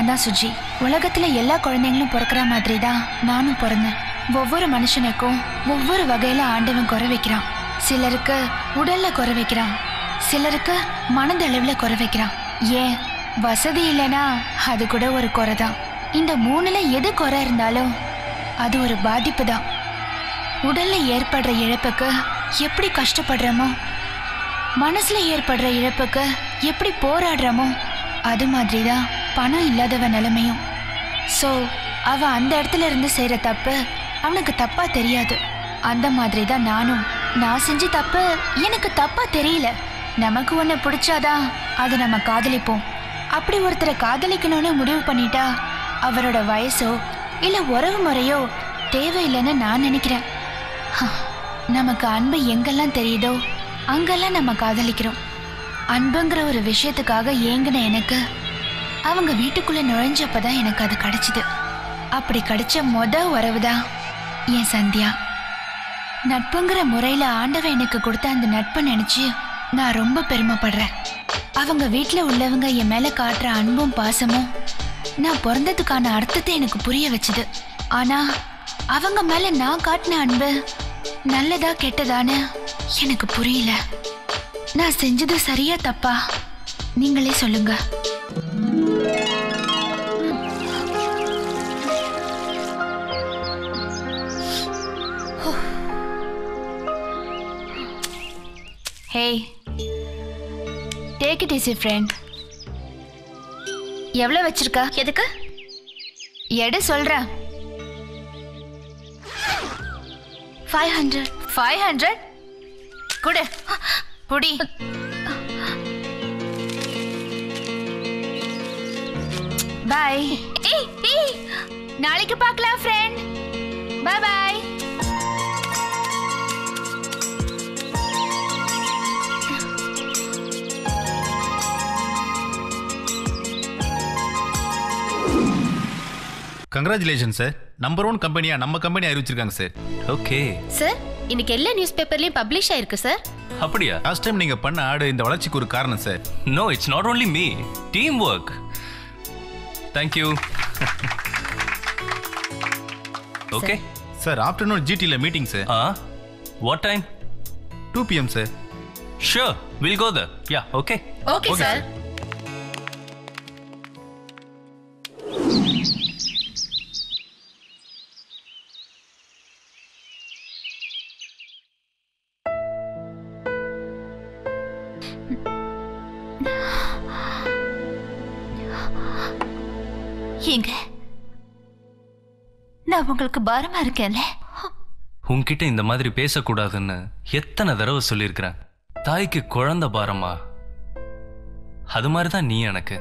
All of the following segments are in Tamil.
உண்மைதான் சுஜி. உலகத்துல எல்லா குழந்தைங்களும் பிறக்கிற மாதிரி தான் நானும் பிறந்தேன். ஒவ்வொரு மனுஷனுக்கும் ஒவ்வொரு வகையில ஆண்டவன் குறை வைக்கிறான். சிலருக்கு உடல்ல குறை வைக்கிறான், சிலருக்கு மனதளவுல குறை வைக்கிறான். ஏன் வசதி இல்லைன்னா அது கூட ஒரு குறை தான். இந்த மூணுல எது குறை இருந்தாலும் அது ஒரு பாதிப்பு தான். உடல்ல ஏற்படுற இழப்புக்கு எப்படி கஷ்டப்படுறோமோ, மனசுல ஏற்படுற இழப்புக்கு எப்படி போராடுறோமோ, அது மாதிரி தான் பணம் இல்லாதவன் நிலைமையும். ஸோ அவன் அந்த இடத்துல இருந்து செய்கிற தப்பு அவனுக்கு தப்பா தெரியாது. அந்த மாதிரி தான் நானும். நான் செஞ்ச தப்பு எனக்கு தப்பா தெரியல. நமக்கு ஒன்று பிடிச்சாதான் அதை நம்ம காதலிப்போம். அப்படி ஒருத்தரை காதலிக்கணும்னு முடிவு பண்ணிட்டா அவரோட வயசோ இல்லை உறவு முறையோ தேவையில்லைன்னு நான் நினைக்கிறேன். நமக்கு அன்பு எங்கெல்லாம் தெரியுதோ அங்கெல்லாம் நம்ம காதலிக்கிறோம். அன்புங்கிற ஒரு விஷயத்துக்காக ஏங்கின எனக்கு அவங்க வீட்டுக்குள்ள நுழைஞ்சப்பதான் எனக்கு அது கிடைச்சிது. அப்படி கிடைச்ச உறவு தான் என் சந்தியா. நட்புங்கிற முறையில ஆண்டவன் எனக்கு கொடுத்த அந்த நட்பை நினைச்சு நான் ரொம்ப பெருமைப்படுறேன். அவங்க வீட்டில் உள்ளவங்க என் மேல காட்டுற அன்பும் பாசமும் நான் பிறந்ததுக்கான அர்த்தத்தை எனக்கு புரிய வச்சுது. ஆனா அவங்க மேல நான் காட்டின அன்பு நல்லதா கெட்டதான்னு எனக்கு புரியல. நான் செஞ்சது சரியா தப்பா நீங்களே சொல்லுங்க. Hey, take it easy, friend. எவ்வளவு வச்சிருக்க? எதுக்கு? எடு சொல்றேன். 500. 500? குடு. புடி. Bye. ஏய், நாளைக்கு பார்க்கலாம் friend. Bye bye. Congratulation sir. Number 1 கம்பெனியா நம்ம கம்பெனி அறிவிச்சிருக்காங்க சார். ஓகே சார், இன்னைக்கு எல்லா நியூஸ் பேப்பர்லயும் பப்ளிஷ் ஆயிருக்கு சார். அப்படியா? லாஸ்ட் டைம் நீங்க பண்ண ஆடு இந்த வளர்ச்சிக்கு ஒரு காரணம் sir. No, it's not only me. Team work. Thank you. Okay sir, afternoon ஜிடில meeting sir. What time? 2 PM sir. Sure, will go there. Ya, okay. Okay sir. ஏங்க, நான் உங்களுக்கு பாரமா இருக்கேன்ல. உன்கிட்ட இந்த மாதிரி பேசக்கூடாதுன்னு எத்தனை தடவை சொல்லியிருக்கிறேன். தாய்க்கு குழந்தை பாரமா? அது மாதிரிதான் நீ எனக்கு.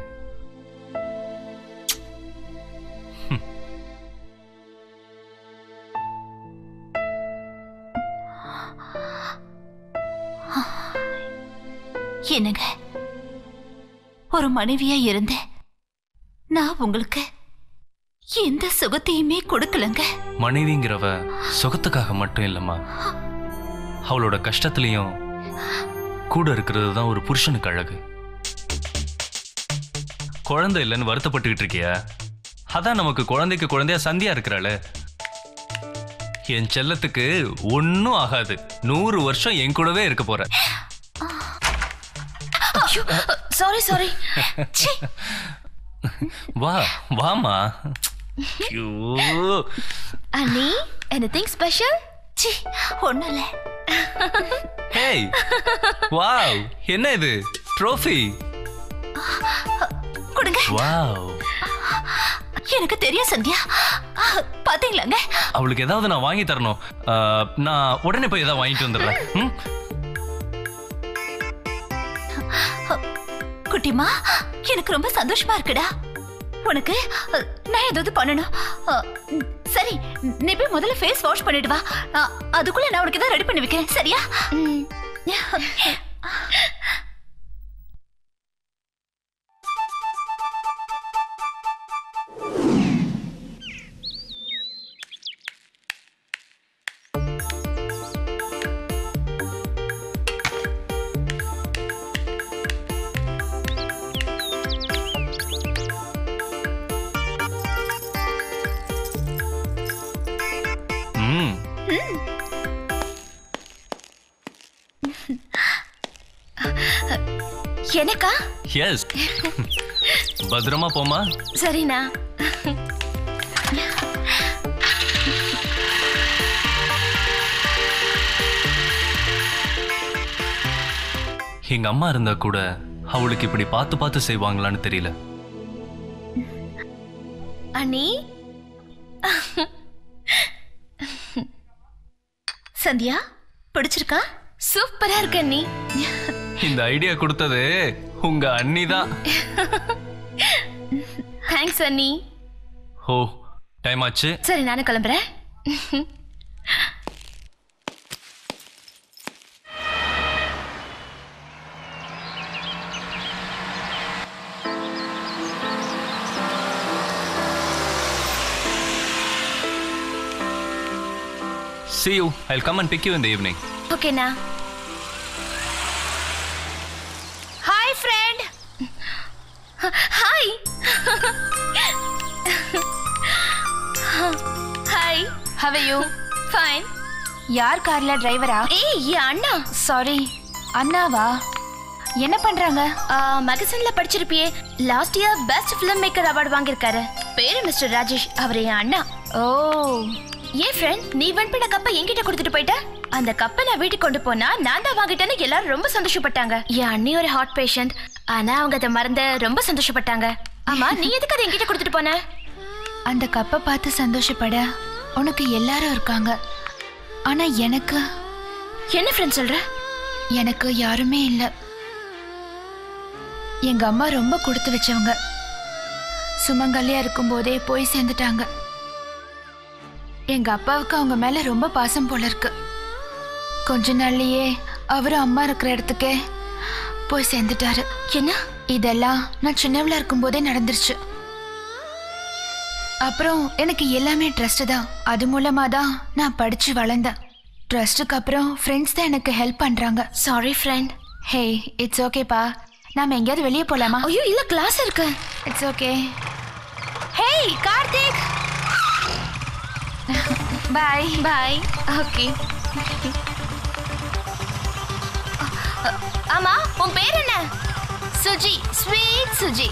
என்னங்க, ஒரு மனைவியா இருந்தேன் நான் உங்களுக்கு எந்த சுகத்தையுமே கொடுக்கலங்க. மனைவிங்கிறவ சுகத்துக்காக மட்டும் இல்லம்மா, அவளோட கஷ்டத்திலையும் கூட இருக்கிறது தான் ஒரு புருஷனுக்கு அழகு. குழந்தை இல்லைன்னு வருத்தப்பட்டுக்கிட்டு இருக்கியா? அதான் நமக்கு குழந்தைக்கு குழந்தையா சந்தியா இருக்கிறாள். என் செல்லத்துக்கு ஒன்னும் ஆகாது. 100 வருஷம் என் கூடவே இருக்க போற. சாரி. வா வாமா. அண்ணி, anything special? சி, ஒண்ணும் இல்ல. ஹேய், வாவ், என்ன இது? ட்ரோஃபி. கொடுங்க. வாவ், எனக்கு தெரியும் சந்தியா. பாத்தீங்களாங்க? அவளுக்கு ஏதாவது நான் வாங்கி தரணும். நான் உடனே போய் ஏதாவது வாங்கிட்டு வந்துடுறேன். குட்டிமா, எனக்கு ரொம்ப சந்தோஷமா இருக்குடா. உனக்கு நான் ஏதாவது பண்ணணும். சரி, நீ போய் முதல்ல ஃபேஸ் வாஷ் பண்ணிட்டு வா. அதுக்குள்ள நான் உனக்கு ஏதாவது ரெடி பண்ணி வைக்கிறேன். சரியா? ம் எனக்கா? எஸ். பத்திரமா போமா. சரிண்ணா. எங்க அம்மா இருந்தா கூட அவளுக்கு இப்படி பார்த்து பார்த்து செய்வாங்களான்னு தெரியல. அண்ணி. சந்தியா பிடிச்சிருக்கா? சூப்பரா இருக்கு அண்ணி. இந்த ஐடியா கொடுத்தது உங்க அண்ணி தான். தேங்க்ஸ் அண்ணி. ஓ டைம் ஆச்சு. சரி நானும் கிளம்புறேன். See you. I'll come and pick you in the evening. ஓகேண்ணா. Hi friend. Hi. Hi. How are you? Fine. யார் கார்ல டிரைவரா? ஏய் என் அண்ணா. சாரி. அண்ணாவா? என்ன பண்றாங்க? மேகசின்ல படிச்சிருப்பியே, last year best film maker award வாங்கியிருக்காரு. பேரு மிஸ்டர் ராஜேஷ். அவர் என் அண்ணா. ஓ ஏன் ஃப்ரெண்ட், நீ வின் பண்ண கப்பை என்கிட்ட கொடுத்துட்டு போயிட்ட. அந்த கப்பை நான் வீட்டுக்கு கொண்டு போனா நான் தான் வாங்கிட்டேன்னு எல்லாரும் ரொம்ப சந்தோஷப்பட்டாங்க. என் அண்ணி ஒரு ஹார்ட் பேஷண்ட், ஆனா அவங்க அதை மறந்து ரொம்ப சந்தோஷப்பட்டாங்க. ஆமா, நீ எதுக்கு அதை என்கிட்ட கொடுத்துட்டு போன? அந்த கப்பை பார்த்து சந்தோஷப்பட உனக்கு எல்லாரும் இருக்காங்க. ஆனா எனக்கு என்ன ஃப்ரெண்ட் சொல்ற? எனக்கு யாருமே இல்லை. எங்க அம்மா ரொம்ப கொடுத்து வச்சவங்க. சுமங்கலியா இருக்கும் போதே போய் சேர்ந்துட்டாங்க. எங்க அப்பாவுக்கு அவங்க மேல ரொம்ப பாசம் போல இருக்கு. கொஞ்ச நாள்லயே அவரும் அம்மா இருக்கிற இடத்துக்கே போய் சேர்ந்துட்டாரு. என்ன? இதெல்லாம் நான் சின்னவளா இருக்கும் போதே நடந்துருச்சு. அப்புறம் எனக்கு எல்லாமே ட்ரஸ்ட் தான். அது மூலமா தான் நான் படிச்சு வளர்ந்தேன். ட்ரஸ்ட்டுக்கு அப்புறம் ஃப்ரெண்ட்ஸ் தான் எனக்கு ஹெல்ப் பண்றாங்க. Sorry friend. ஹே இட்ஸ் ஓகேப்பா. நாம எங்கேயாவது வெளியே போலாமா? ஐயோ இல்ல, கிளாஸ் இருக்கு. It's okay. Hey Karthik. Bye. Bye. Okay. ஆமா, உன் பேர் என்ன? சுஜி. ஸ்வீட் சுஜி.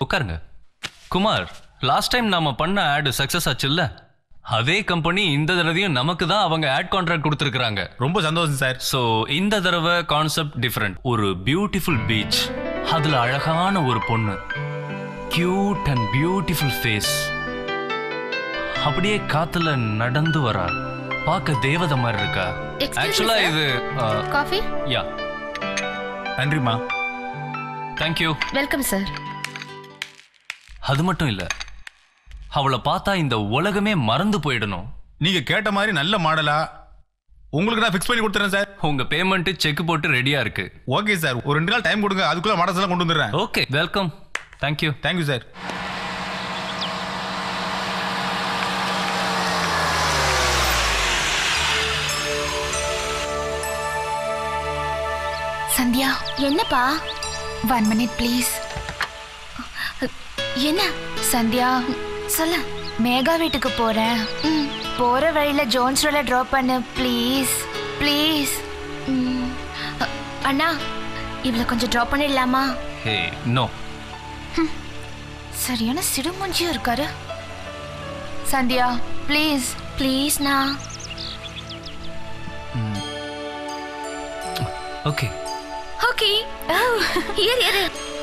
உட்காருங்க. குமார், லாஸ்ட் டைம் நாம பண்ண ஆட் சக்சஸ் ஆச்சுல்ல, அதே கம்பெனி இந்த தடவையும் நமக்கு தான் அவங்க ஆட் கான்ட்ராக்ட் கொடுத்துருக்காங்க. ரொம்ப சந்தோஷம் சார். ஸோ இந்த தடவை கான்செப்ட் டிஃப்ரெண்ட். ஒரு பியூட்டிஃபுல் பீச், அதுல அழகான ஒரு பொண்ணு, கியூட் அண்ட் பியூட்டிஃபுல் ஃபேஸ், அப்படியே காத்துல நடந்து வரா, பார்க்க தேவதை மாதிரி இருக்கா. ஆக்சுவலா இது காஃபி. யா, நன்றிமா. தேங்க்யூ. Welcome sir. அது மட்டும் இல்ல, அவளை பார்த்தா இந்த உலகமே மறந்து போயிடணும். நீங்க கேட்ட மாதிரி நல்ல மாடலா உங்களுக்கு நான் ஃபிக்ஸ் பண்ணி கொடுத்துறேன் சார். உங்க பேமெண்ட் செக் போட்டு ரெடியா இருக்கு. ஓகே சார், ஒரு 2 நாள் டைம் கொடுங்க, அதுக்குள்ள மாடல்ஸ் எல்லாம் கொண்டு வந்துடுறேன். Okay, welcome. Thank you. Thank you sir. Sandhya, என்னப்பா? 1 minute ப்ளீஸ். என்ன? சந்தியா, சொல்லு. மேகா வீட்டுக்கு போறேன். போற வழியில ஜோன்ஸ் ரோல டிராப் பண்ணு ப்ளீஸ் ப்ளீஸ். அண்ணா, இவளை கொஞ்சம் ட்ராப் பண்ணிடலாமா? Hey, no. சரியான சிடுமூஞ்சியும் இருக்காரு. சந்தியா ப்ளீஸ் ப்ளீஸ்ண்ணா. Okay okay. ஏறு.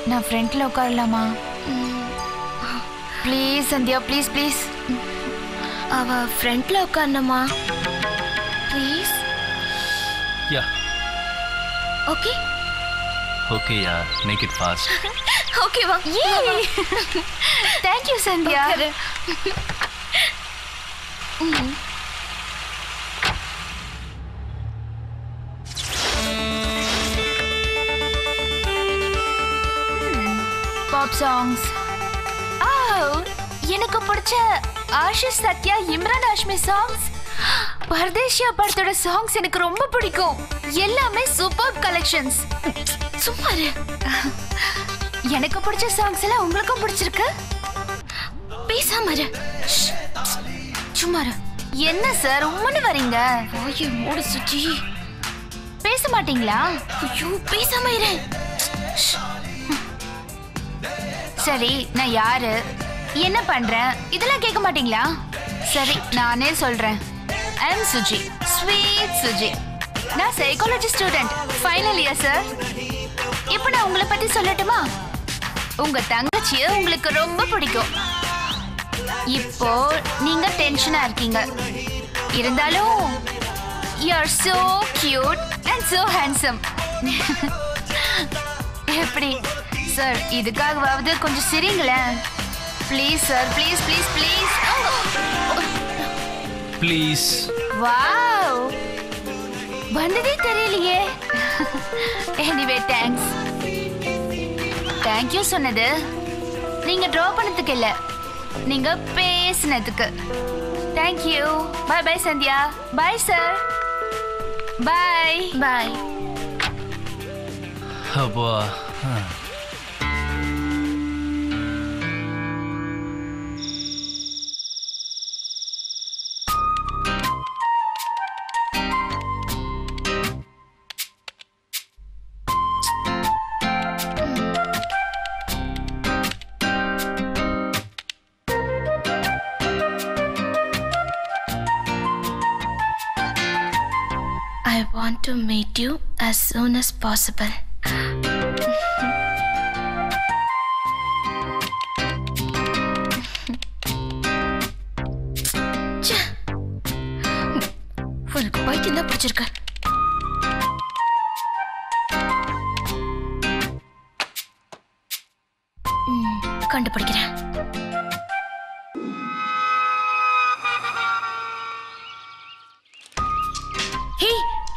நான் ஃப்ரண்ட்ல உட்காரலாமா? Please Sandhya, please please. அவ ஃப்ரண்ட்ல உட்காரணுமா? Please. Ya. Okay okay ya, make it fast. ஓகேவா? தேங்க்யூ சந்தியா. Pop songs. எனக்கு பிடிச்ச ஆஷிஷ் சத்யா, இம்ரான் ஹாஷ்மி சாங்ஸ், பர்தேஷியா படத்தோட சாங்ஸ் எனக்கு ரொம்ப பிடிக்கும். எல்லாமே சூப்பர் கலெக்ஷன்ஸ். சும்மா இரு. எனக்கு பிடிச்ச சாங்ஸ் எல்லாம் உங்களுக்கும் பிடிச்சிருக்கு? பேசாம இரு. சும்மா இரு. என்ன சார் உம்மன்னு வரீங்க? வாயை மூடு சுச்சி. பேச மாட்டீங்களா? ஐயோ, பேசாம இரு. சரி, நான் யாரு, என்ன பண்றேன் இதெல்லாம் கேட்க மாட்டீங்களா? சரி, நானே சொல்றேன். ஐ அம் சுஜி, ஸ்வீட் சுஜி. நான் psychology student, final year sir. இப்போ நான் உங்களை பத்தி சொல்லட்டுமா? உங்க தங்கச்சியை உங்களுக்கு ரொம்ப பிடிக்கும். இப்போ நீங்க டென்ஷனா இருக்கீங்க. இருந்தாலும் you are so cute and so handsome. எப்படி சார், இதுக்காகவாவது கொஞ்சம் சிரிங்களேன் please sir, please please please please. Wow, வந்ததே தெரியலையே. Anyway thanks. தேங்க்யூ சொன்னது நீங்க ட்ரா பண்ணதுக்கு இல்ல, நீங்க பேசினதுக்கு. Thank you. Bye bye Sandhya. Bye sir. Bye bye. அப்பா. I want to meet you as soon as possible. உனக்கு பைத்தியம் தான் பிடிச்சிருக்க. கண்டுபிடிக்கிறேன்.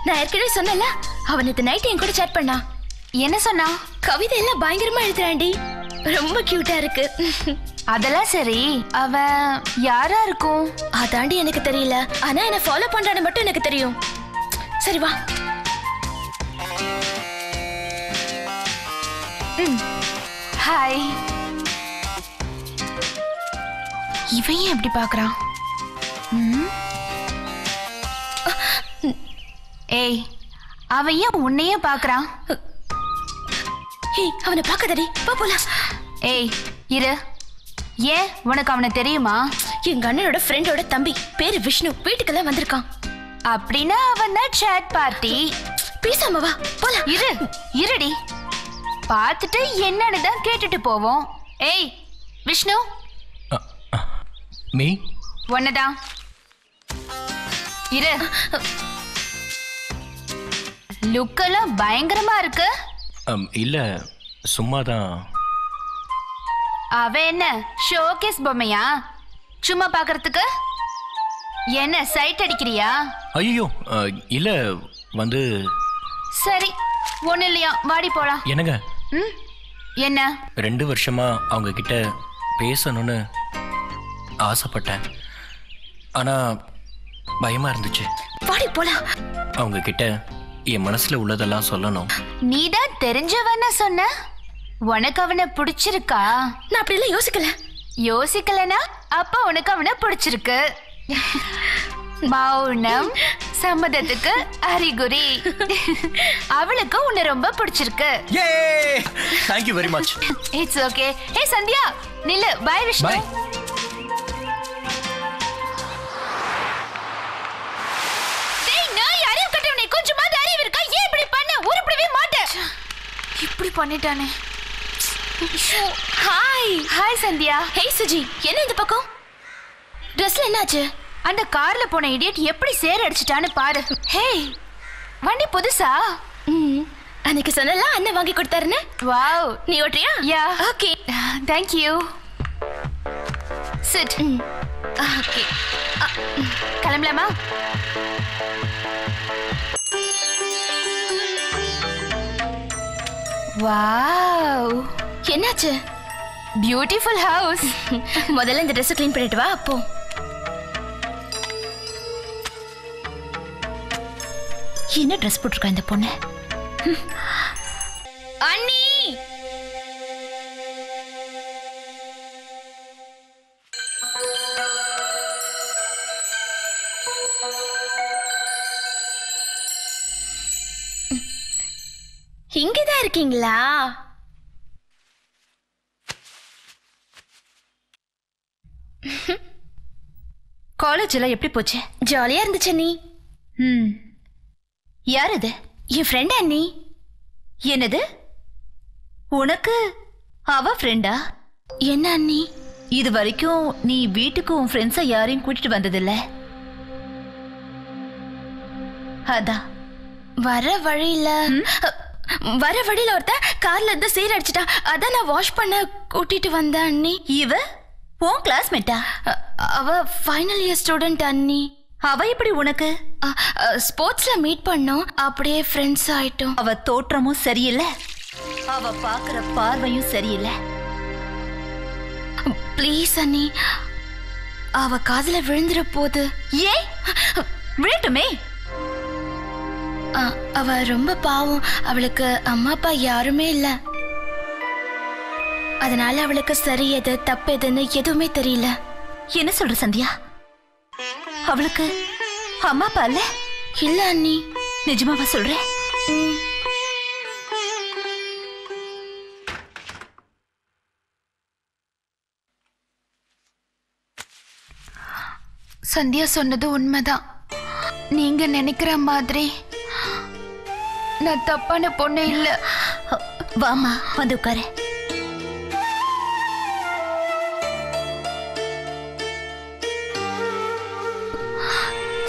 நான் ஏற்கனவே சொன்னல, அவன் நேத்து நைட் என் கூட சாட் பண்ணா. என்ன சொன்னா? கவிதை எல்லாம் பயங்கரமா எழுதுறாண்டி, ரொம்ப கியூட்டா இருக்கு. அதெல்லாம் சரி, அவ யாரா இருக்கும்? அதாண்டி எனக்கு தெரியல, ஆனா என்ன ஃபாலோ பண்றான்னு மட்டும் எனக்கு தெரியும். சரி வா. ஹாய். இவன் ஏன் எப்படி பாக்குறான்? ஏய், அவன் ஏன் உன்னையே பாக்குறான்? அவனை பாக்காதடி, பா போலாம். ஏய், இரு. ஏன் உனக்கு அவனை தெரியுமா? எங்க அண்ணனோட ஃப்ரெண்டோட தம்பி, பேரு விஷ்ணு, வீட்டுக்கெல்லாம் வந்திருக்கான். அப்படின்னா அவன் தான் சாட் பார்ட்டி. பேசாம வா போலாம். இருடி, பார்த்துட்டு என்னன்னு தான் கேட்டுட்டு போவோம். ஏய் விஷ்ணு, மீ ஒன்னதான் இரு. லுக்கெல்லாம் பயங்கரமா இருக்கு. இல்ல சும்மாதான். அவ என்ன ஷோகேஸ் பொம்மையா சும்மா பாக்குறதுக்கு? என்ன சைட் அடிக்கிறியா? ஐயோ இல்ல வந்து. சரி ஒண்ணு இல்லையா, வாடி போலாம். என்னங்க? என்ன? 2 வருஷமா அவங்க கிட்ட பேசணும்னு ஆசைப்பட்டேன். ஆனா பயமா இருந்துச்சு. வாடி போலாம். அவங்க கிட்ட என் மனசுல உள்ளதெல்லாம் சொல்லணும். நீதான் தெரிஞ்சவன சொன்ன. உனக்கு அவனை பிடிச்சிருக்கா? நான் அப்படி எல்லாம் யோசிக்கல. யோசிக்கலனா அப்ப உனக்கு அவனை பிடிச்சிருக்கு. மௌனம் சம்மதத்துக்கு அறிகுறி. அவளுக்கு உன்னை ரொம்ப பிடிச்சிருக்கு. Thank you very much. It's okay. Hey Sandhya, நில்லு. பை விஷ்ணு. Bye. டேய் நான் அறிவு கட்டவனே, கொஞ்சமாவது அறிவு இருக்கா? ஏன் இப்படி பண்ண? உருப்படவே மாட்டேன். இப்படி பண்ணிட்டானே. ஹாய் சந்தியா. ஹே சுஜி, என்ன இந்த பக்கம்? ட்ரெஸ்ல என்னாச்சு? அந்த கார்ல போன இடியட் எப்படி சேர் அடிச்சிட்டான்னு பாரு. ஹே, வண்டி புதுசா? அன்னைக்கு சொன்னல அண்ணன் வாங்கி கொடுத்தாருன்னு. வாவ். நீ ஓட்டுறியா? Ya. Okay. Thank you. Sit. Okay. கிளம்பலாமா? வாவ். என்னாச்சு? Beautiful house. முதல்ல இந்த ட்ரெஸ் க்ளீன் பண்ணிட்டு வா. அப்போ என்ன ட்ரெஸ் போட்டிருக்கா இந்த பொண்ணு? அண்ணி, இங்கதான் இருக்கீங்களா? காலேஜ் எல்லாம் எப்படி போச்சு? ஜாலியா இருந்துச்சு அண்ணி. யார் இது? என் ஃப்ரெண்ட் அண்ணி. என்னது? உனக்கு அவ ஃப்ரெண்டா? என்ன அண்ணி? இது வரைக்கும் நீ வீட்டுக்கு உன் ஃப்ரெண்ட்ஸை யாரையும் கூட்டிட்டு வந்ததில்ல. அதான் வர வழியில ஒருத்த கார்ல இருந்து சீர் அடிச்சிட்டா. அதான் நான் வாஷ் பண்ண கூட்டிட்டு வந்தேன் அண்ணி. இவ உன் கிளாஸ்மேட்டா? அவ ஃபைனல் இயர் ஸ்டூடெண்ட் அண்ணி. அவ எப்படி உனக்கு? ஸ்போர்ட்ஸ்ல மீட் பண்ணோம், அப்படியே ஃப்ரெண்ட்ஸ் ஆயிட்டோம். அவ தோற்றமும் சரியில்லை, அவ பாக்குற பார்வையும் சரியில்லை. ப்ளீஸ் அண்ணி, அவ காதுல விழுந்துற போது. ஏன் விழட்டுமே. அவ ரொம்ப பாவம். அவளுக்கு அம்மா அப்பா யாருமே இல்ல. அதனால அவளுக்கு சரி எது தப்பு எதுன்னு எதுவுமே தெரியல. என்ன சொல்ற சந்தியா? அவளுக்கு அம்மா அப்பா இல்ல? இல்ல அண்ணி. நிஜமாவா சொல்றேன்? சந்தியா சொன்னது உண்மைதான். நீங்க நினைக்கிற மாதிரி நான் தப்பான பொண்ணு இல்ல. வாமா, வந்து உட்காரு.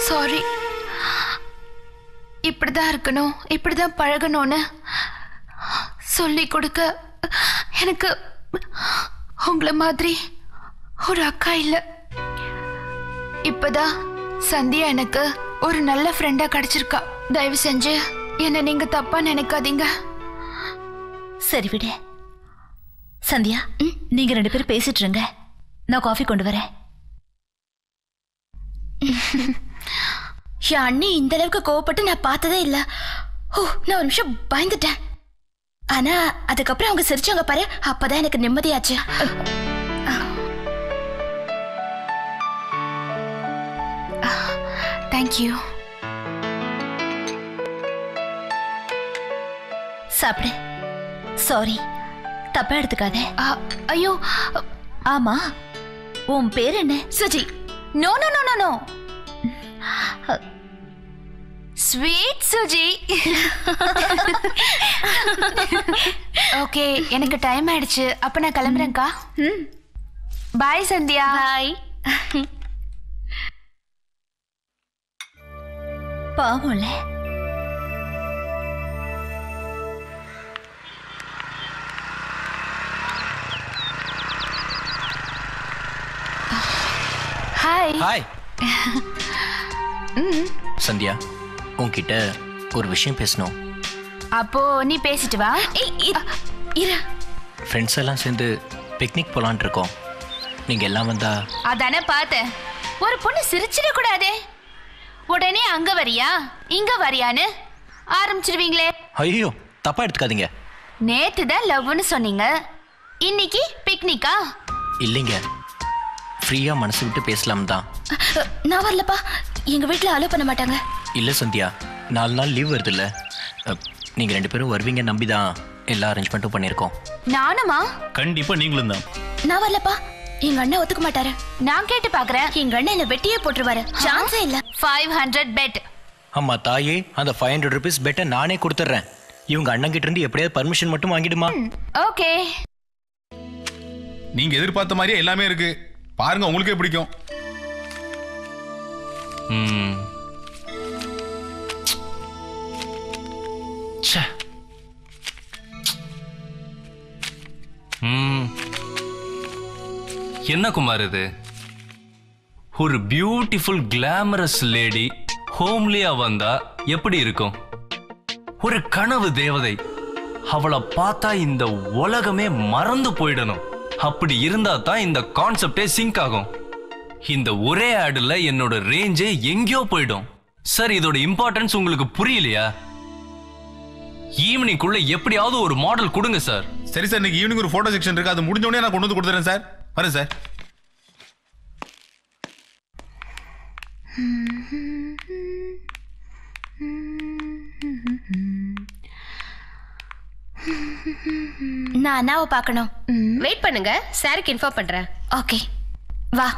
சாரி. இப்படிதான் இருக்கணும், இப்படிதான் பழகணும்னு சொல்லி கொடுக்க எனக்கு உங்களை மாதிரி ஒரு அக்கா இல்ல. இப்பதான் சந்தியா எனக்கு ஒரு நல்ல ஃப்ரெண்டா கிடைச்சிருக்கா. தயவு செஞ்சு என்ன நீங்க தப்பா நினைக்காதீங்க. சரி விடு. சந்தியா, நீங்க 2 பேரும் பேசிட்டு இருங்க, நான் காஃபி கொண்டு வரேன். என் அண்ணி இந்த அளவுக்கு கோவப்பட்டு நான் பார்த்ததே இல்ல. ஓ, நான் ஒரு நிமிஷம் பயந்துட்டேன். ஆனா அதுக்கப்புறம் அவங்க சிரிச்சாங்க பாரு, அப்பதான் எனக்கு நிம்மதியாச்சு. தேங்க்யூ. சாப்பிடு. சாரி, தப்பா எடுத்துக்காதே. ஐயோ ஆமா, உன் பேர் என்ன? Suji. No no no no no, sweet Suji. Okay, எனக்கு டைம் ஆயிடுச்சு. அப்ப நான் கிளம்புறேன்க்கா. பாய் சந்தியா. பாய். பாவம்ல. ஹாய். ஹாய் சந்தியா, உன்கிட்ட ஒரு விஷயம் பேசணும். அப்போ நீ பேசிட்டு வா. இரு. ஃப்ரெண்ட்ஸ் எல்லாம் சேர்ந்து பிக்னிக் போலான் இருக்கோம். நீங்க எல்லாம் வந்தா. அதானே பார்த்தேன். ஒரு பொண்ணு சிரிச்சிட கூடாதே. உடனே அங்க வரியா இங்க வரியான்னு ஆரம்பிச்சிருவீங்களே. ஐயோ, தப்பா எடுத்துக்காதீங்க. நேத்து தான் லவ்னு சொன்னீங்க, இன்னைக்கு பிக்னிக்கா? இல்லைங்க, ஃப்ரீயா மனசு விட்டு பேசலாம் தான். நான் வரலப்பா, எங்க வீட்டுல அலோ பண்ண மாட்டாங்க. இல்ல சந்தியா, 4 நாள் லீவ் வருது இல்ல, நீங்க 2 பேரும் வருவீங்க நம்பிதான் எல்லா அரேஞ்ச்மெண்ட்டும் பண்ணிருக்கோம். நானுமா? கண்டிப்பா நீங்களும் தான். நான் வரலப்பா, எங்க அண்ணன் ஒத்துக்க மாட்டாரு. நான் கேட்டு பாக்குறேன். எங்க அண்ணன் என்ன வெட்டியே போட்டுருவாரு. சான்ஸே இல்ல. 500 பெட். அம்மா தாயே, அந்த 500 rupees பெட்டை நானே கொடுத்துட்றேன். இவங்க அண்ணன் கிட்ட இருந்து எப்படியாவது பர்மிஷன் மட்டும் வாங்கிடுமா? ஓகே. நீங்க எதிர்பார்த்த மாதிரியே எல்லாமே இருக்கு. பாருங்க, உங்களுக்கே பிடிக்கும். என்ன குமார் இது? ஒரு பியூட்டிஃபுல் கிளாமரஸ் லேடி ஹோம்லியா வந்தா எப்படி இருக்கும்? ஒரு கனவு தேவதை, அவளை பார்த்தா இந்த உலகமே மறந்து போயிடணும். அப்படி இருந்தா தான் இந்த கான்செப்டே சிங்க் ஆகும். இந்த ஒரே ஆடுல என்னோட ரேஞ்சே எங்கேயோ போயிடும். சார், இதோட இம்பார்ட்டன்ஸ் உங்களுக்கு புரியலையா? ஈவினிங்குள்ள எப்படியாவது ஒரு மாடல் கொடுங்க சார். சரி சார், இன்னைக்கு ஈவினிங் ஒரு போட்டோ செக்ஷன் இருக்கு. அது முடிஞ்ச உடனே நான் கொண்டு வந்து கொடுத்துறேன் சார். வரேன் சார். நான் அண்ணாவை பார்க்கணும். வெயிட் பண்ணுங்க, சாருக்கு இன்ஃபார்ம் பண்றேன். ஓகே, வா.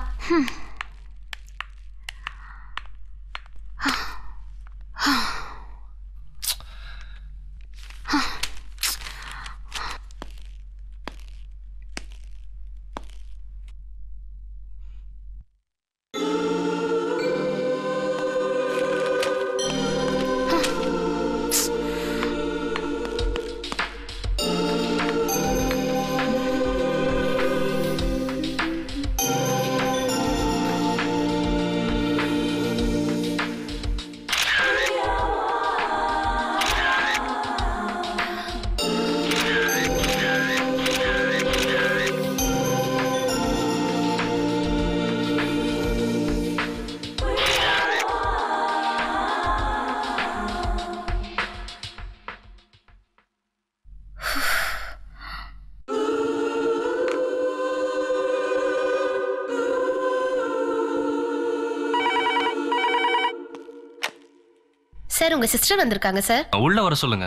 சார், உங்க சிஸ்டர் வந்திருக்காங்க சார். உள்ள வர சொல்லுங்க.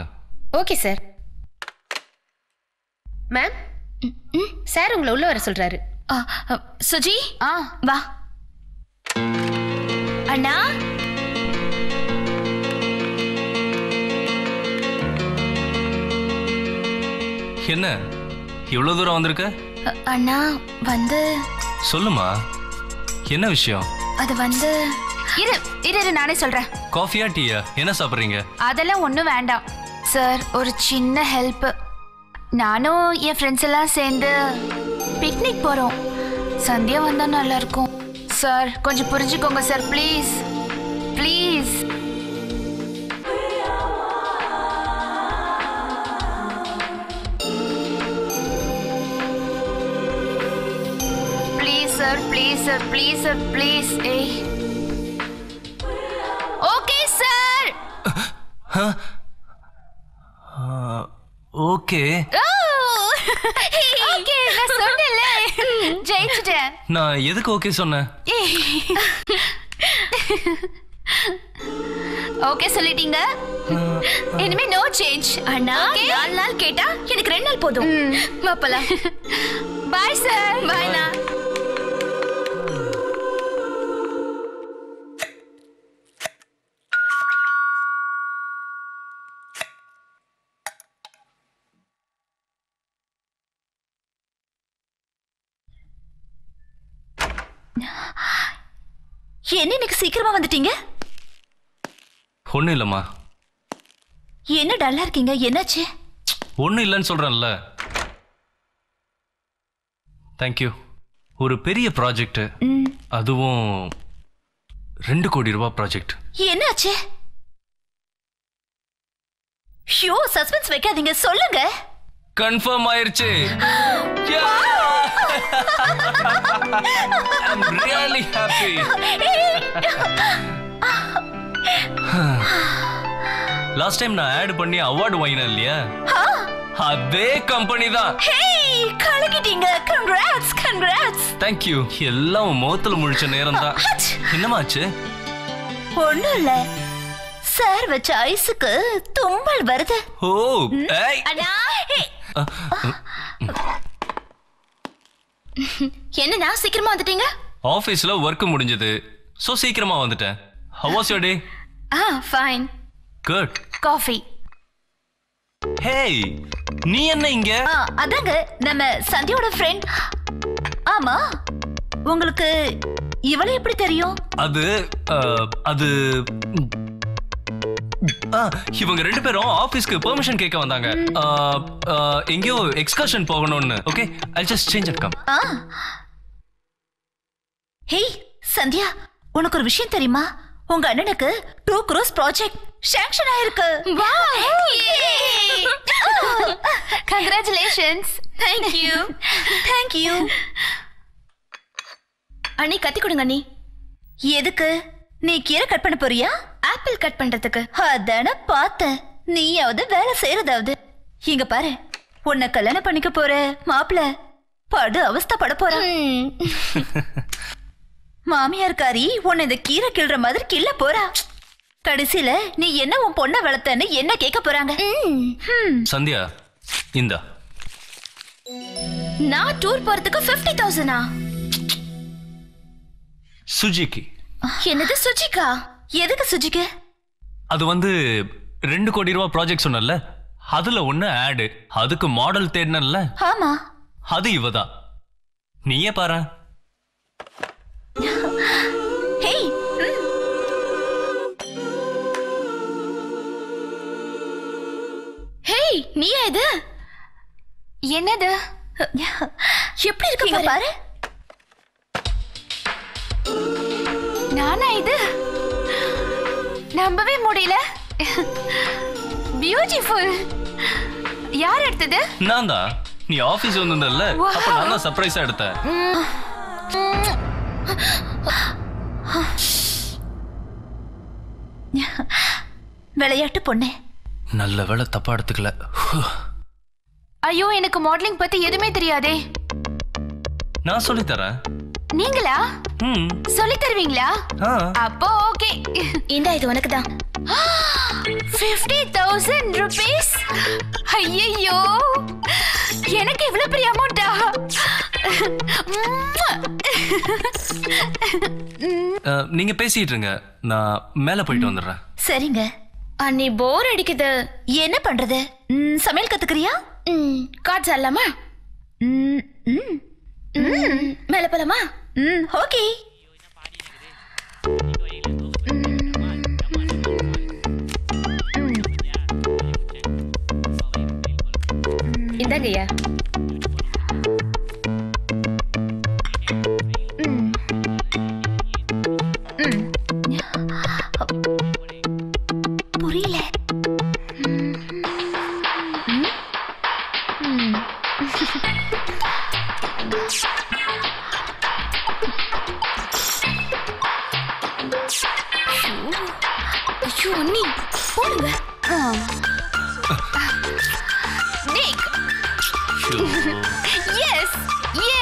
Okay sir. மேம், சார் உங்களை உள்ள வர சொல்றாரு. சுஜி, வா. அண்ணா, என்ன இவ்வளவு தூரம் வந்திருக்க? அண்ணா வந்து சொல்லுமா, என்ன விஷயம்? அது வந்து இரு இரு இரு, நானே சொல்றேன். காஃபியா டீயா, என்ன சாப்பிடுறீங்க? அதெல்லாம் ஒன்றும் வேண்டாம் சார். ஒரு சின்ன ஹெல்ப். நானும் என் ஃப்ரெண்ட்ஸ் எல்லாம் சேர்ந்து பிக்னிக் போறோம். சந்தியா வந்தா நல்லா இருக்கும் சார். கொஞ்சம் புரிஞ்சுக்கோங்க sir, please please. Please sir, please sir, please sir, please. ஏய், ஓகே சார். ஓகே ஓகே, நான் சொன்னேன்ல, ஜெயிச்சிட்டேன். நான் எதுக்கு ஓகே சொன்னேன்? ஓகே சொல்லிட்டீங்க. இனிமே நோ சேஞ்ச். அண்ணா 4 நாள் கேட்டா எனக்கு 2 நாள் போதும். வாப்பலாம். Bye sir. பாய்ண்ணா. என்ன இன்னைக்கு சீக்கிரமா வந்துட்டீங்க? ஒன்றும் இல்லைம்மா. என்ன டல்லா இருக்கீங்க? என்னாச்சு? ஒன்றும் இல்லைன்னு சொல்கிறேன்ல. தேங்க்யூ. ஒரு பெரிய ப்ராஜெக்ட், அதுவும் 2 கோடி ரூபாய் ப்ராஜெக்ட். என்னாச்சு? ஷோ, சஸ்பென்ஸ் வைக்காதீங்க, சொல்லுங்க. கன்ஃபார்ம் ஆயிருச்சு. I'm really happy. Last time நான் ஆட் பண்ணி அவார்டு வாங்கினேன் இல்லையா, அதே கம்பெனி தான். ஹேய், கலக்கிட்டீங்க. Congrats, congrats. Thank you. எல்லாம் முகத்துல முழிச்ச நேரம் தான். என்னமாச்சு? ஒண்ணும் இல்ல, சார் வச்ச ஐஸுக்கு தும்மல் வருது. ஓ, ஏய். அண்ணா, என்னண்ணா சீக்கிரமா வந்துட்டீங்க? ஆபீஸ்ல ஒர்க் முடிஞ்சது, சோ சீக்கிரமா வந்துட்டேன். How was your day? Fine. Good. Coffee. Hey, நீ என்ன இங்க? அதாங்க நம்ம சந்தியோட ஃப்ரெண்ட். ஆமா, உங்களுக்கு இவளை எப்படி தெரியும்? அது இவங்க 2 பேரும் ஆபீஸ்க்கு பெர்மிஷன் கேட்க வந்தாங்க. எங்கேயோ எக்ஸ்கர்ஷன் போகணும்னு. Okay, I'll just change and come. Hey Sandhya, உனக்கு ஒரு விஷயம் தெரியுமா? உங்க அண்ணனுக்கு 2 crores ப்ராஜெக்ட் சாங்க்ஷன் ஆயிருக்கு. Congratulations. Thank you. Thank you. அண்ணி கத்தி கொடுங்க அண்ணி. எதுக்கு? நீ கீரை கட் பண்ண போறியா? ஆப்பிள் கட் பண்றதுக்கு. அதான பார்த்தேன். நீயாவது வேலை செய்யறதாவது. இங்க பாரு, உன்னை கல்யாணம் பண்ணிக்க போற மாப்பிள படு அவஸ்தைப்பட போற. மாமியார்காரி உன்னை இந்த கீரை கிள்ற மாதிரி கிள்ள போறா. கடைசியில நீ என்ன உன் பொண்ணை வளர்த்தன்னு என்ன கேட்க போறாங்க. சந்தியா, இந்தா. நான் டூர் போறதுக்கு 50,000. சுஜிக்கு. என்னது சுஜிகா? எதுக்கு சுஜிக்கு? அது 2 கோடி ரூபாய் ப்ராஜெக்ட் சொன்னல, அதுல ஒண்ணு ஆட். அதுக்கு மாடல் தேடினல்ல, ஆமா, அது இவதான். நீயே பாரு. ஹேய், ஹேய், நீயா இது? என்னது? எப்படி இருக்கு பாரு. நானா இது? நம்பவே முடியல. பியூட்டிஃபுல். யார் எடுத்தது? நான் தான். நீ ஆபீஸ் வந்திருந்தல்ல, அப்ப நான் தான் சர்ப்ரைஸா எடுத்தேன். விளையாட்டு பொண்ணு. நல்ல வேளை தப்பா எடுத்துக்கல. ஐயோ, எனக்கு மாடலிங் பத்தி எதுவுமே தெரியாதே. நான் சொல்லி தரேன். நீங்களா சொல்லி தருவீங்களா? அப்போ ஓகே. இந்த இது உனக்கு தான். 50,000 rupees. ஐயோ, எனக்கு இவ்வளவு பெரிய அமௌண்டா? நீங்க பேசிட்டு இருங்க, நான் மேல போயிட்டு வந்துடுறேன். சரிங்க. அண்ணி போர் அடிக்குது, என்ன பண்றது? சமையல் கத்துக்கிறியா? கார்ட்ஸ் ஆடலாமா? மேல போலாமா? ஓகே. இந்தாங்கய்யா. புரியல. ஐயோ அண்ணி, போடுங்க. நிக். எஸ். ஏ.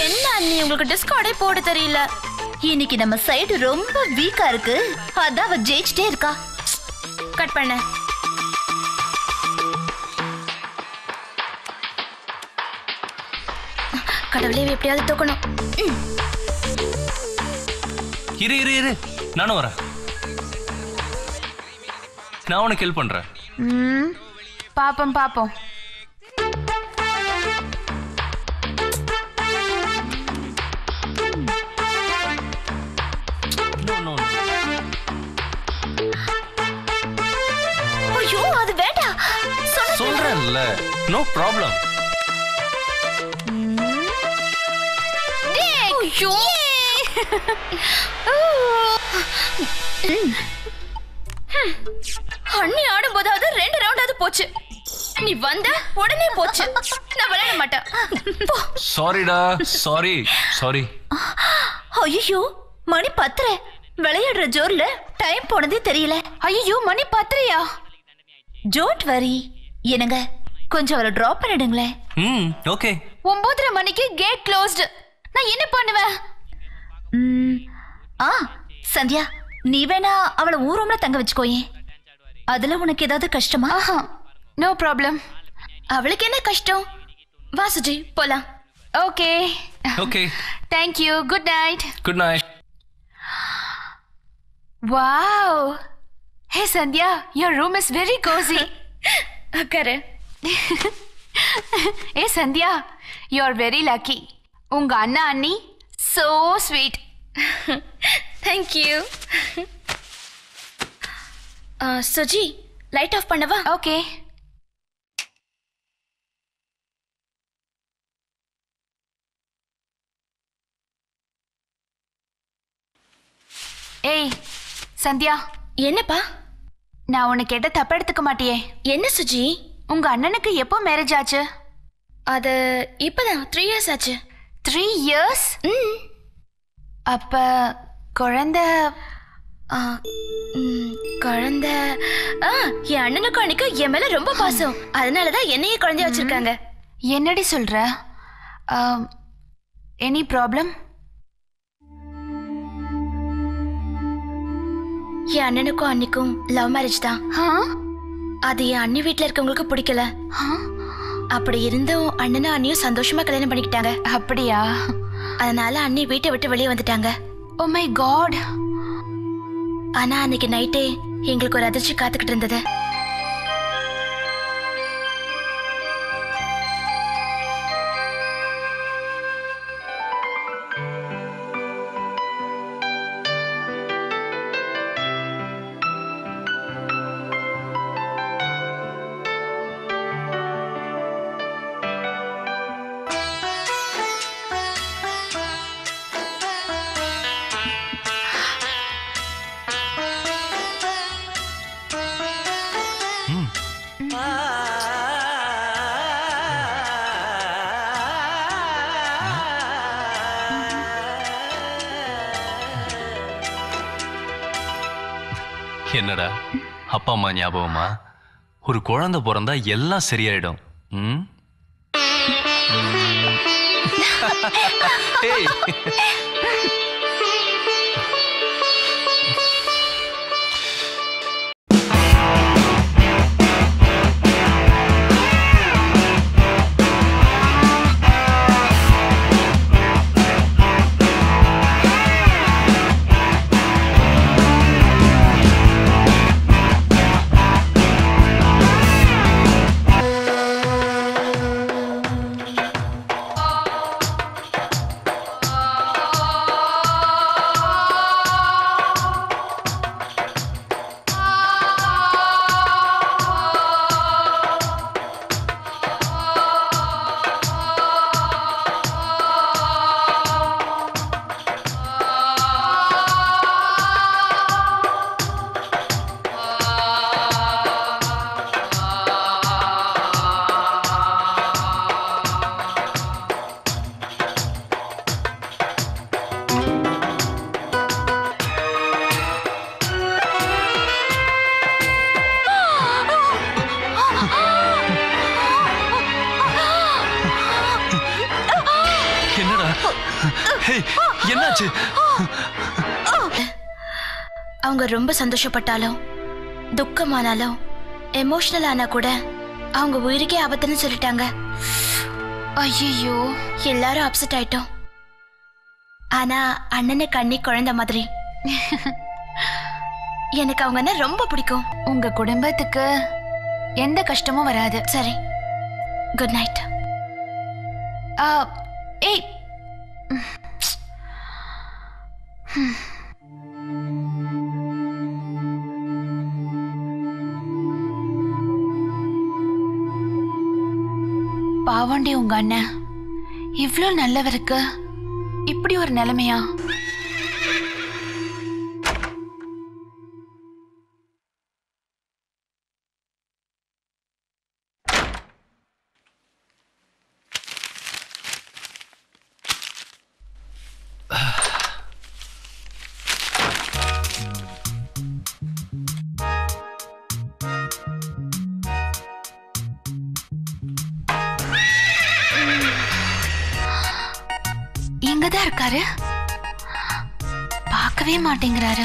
என்ன அண்ணி, உங்களுக்கு டிஸ்கார்டே போட தெரியல. இன்னைக்கு நம்ம சைடு ரொம்ப வீக்கா இருக்கு, அதான் அவ ஜெயிச்சிட்டே இருக்கா. கட் பண்ண. கடவுளே, எப்படியாவது தூக்கணும். இரு இரு இரு, நானும் வரேன். நான் உனக்கு ஹெல்ப் பண்றேன். பாப்போம் பாப்போம். ஐயோ, அது வேண்டாம். சொல்றேன்ல, நோ ப்ராப்ளம். ஐயோ, அண்ணி ஆடும்போது அது 2 ரவுண்டாவது போச்சு. நீ வந்த உடனே போச்சு. நான் விளையாட மாட்டேன். சாரிடா, சாரி சாரி. ஐயோ, மணி 10. விளையாடுற ஜோர்ல டைம் போனதே தெரியல. ஐயோ, மணி 10யா? Don't worry. என்னங்க, கொஞ்சம் அவளை டிராப் பண்ணிடுங்களேன். ஓகே. 9:30 மணிக்கு கேட் க்ளோஸ்டு. நான் என்ன பண்ணுவேன்? சந்தியா, நீ வேணா அவளை உன் ரூம்ல தங்க வச்சுக்கோயே. அதுல உனக்கு ஏதாவது கஷ்டமா? No problem. அவளுக்கு என்ன கஷ்டம்? வா சுஜி, போலாம். Okay okay. Thank you. Good night. Good night. Wow. Hey Sandhya, your room is very cozy. அக்கறை. ஏ Sandhya, you are very lucky. உங்க அண்ணா அண்ணி so sweet. Thank you. Suji, light off பண்ணவா? ஓகே. ஏய் சந்தியா. என்னப்பா? நான் உன்னை கேட்ட தப்ப எடுத்துக்க மாட்டியே? என்ன சுஜி? உங்க அண்ணனுக்கு எப்போ மேரேஜ் ஆச்சு? அது இப்பதான் 3 years ஆச்சு. 3 years? அப்ப குழந்தை குழந்தை என் அண்ணனுக்கும் அன்னைக்கும் என் மேல ரொம்ப பாசம். அதனாலதான் என்னையே குழந்தைய வச்சிருக்காங்க. என்னடி சொல்ற? Any problem? என் அண்ணனுக்கும் அன்னைக்கும் லவ் மேரேஜ் தான். அது என் அண்ணி வீட்டுல இருக்கவங்களுக்கு பிடிக்கல. அப்படி இருந்தும் அண்ணனும் அண்ணியும் சந்தோஷமா கல்யாணம் பண்ணிக்கிட்டாங்க. அப்படியா? அதனால அண்ணி வீட்டை விட்டு வெளியே வந்துட்டாங்க. Oh my God. ஆனா அன்னைக்கு நைட்டே எங்களுக்கு ஒரு அதிர்ச்சி காத்துக்கிட்டு இருந்தது. என்னடா, அப்பா அம்மா ஞாபகமா? ஒரு குழந்தை பிறந்தா எல்லாம் சரியாயிடும். என்னாச்சு? அவங்க ரொம்ப சந்தோஷப்பட்டாலும் துக்கமானாலும் எமோஷனல் ஆனா கூட அவங்க உயிருக்கே ஆபத்துன்னு சொல்லிட்டாங்க. ஐயோ, எல்லாரும் அப்செட் ஆயிட்டோம். ஆனா அண்ணனை கண்ணி குழந்தை மாதிரி. எனக்கு அவங்கன்னா ரொம்ப பிடிக்கும். உங்க குடும்பத்துக்கு எந்த கஷ்டமும் வராது. சரி, குட் நைட். ஏய், பாவண்டி உங்க அண்ணன் இவ்ளோ நல்லவருக்கு இப்படி ஒரு நிலைமையா? இங்கதான் இருக்காரு, பார்க்கவே மாட்டேங்கிறாரு.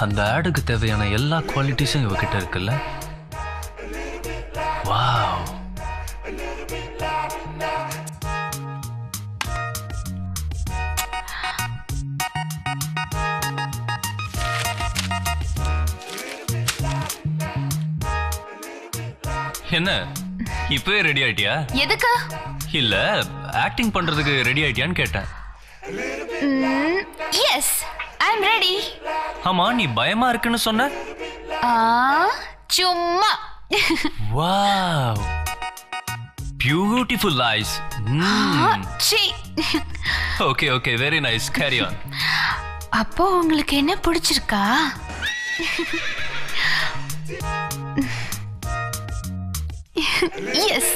அந்த ஆடுக்கு தேவையான எல்லா குவாலிட்டிஸும் இவகிட்ட இருக்குல்ல. வாவ். என்ன இப்பவே ரெடி ஆயிட்டியா? எதுக்கு? இல்ல ஆக்டிங் பண்றதுக்கு ரெடி ஆயிட்டியான்னு கேட்டேன். Yes, I am ready. ஆமா, நீ பயமா இருக்குன்னு சொன்ன. சும்மா. Wow, beautiful eyes. Okay okay, very nice, carry on. அப்போ உங்களுக்கு என்ன பிடிச்சிருக்கா? எஸ்.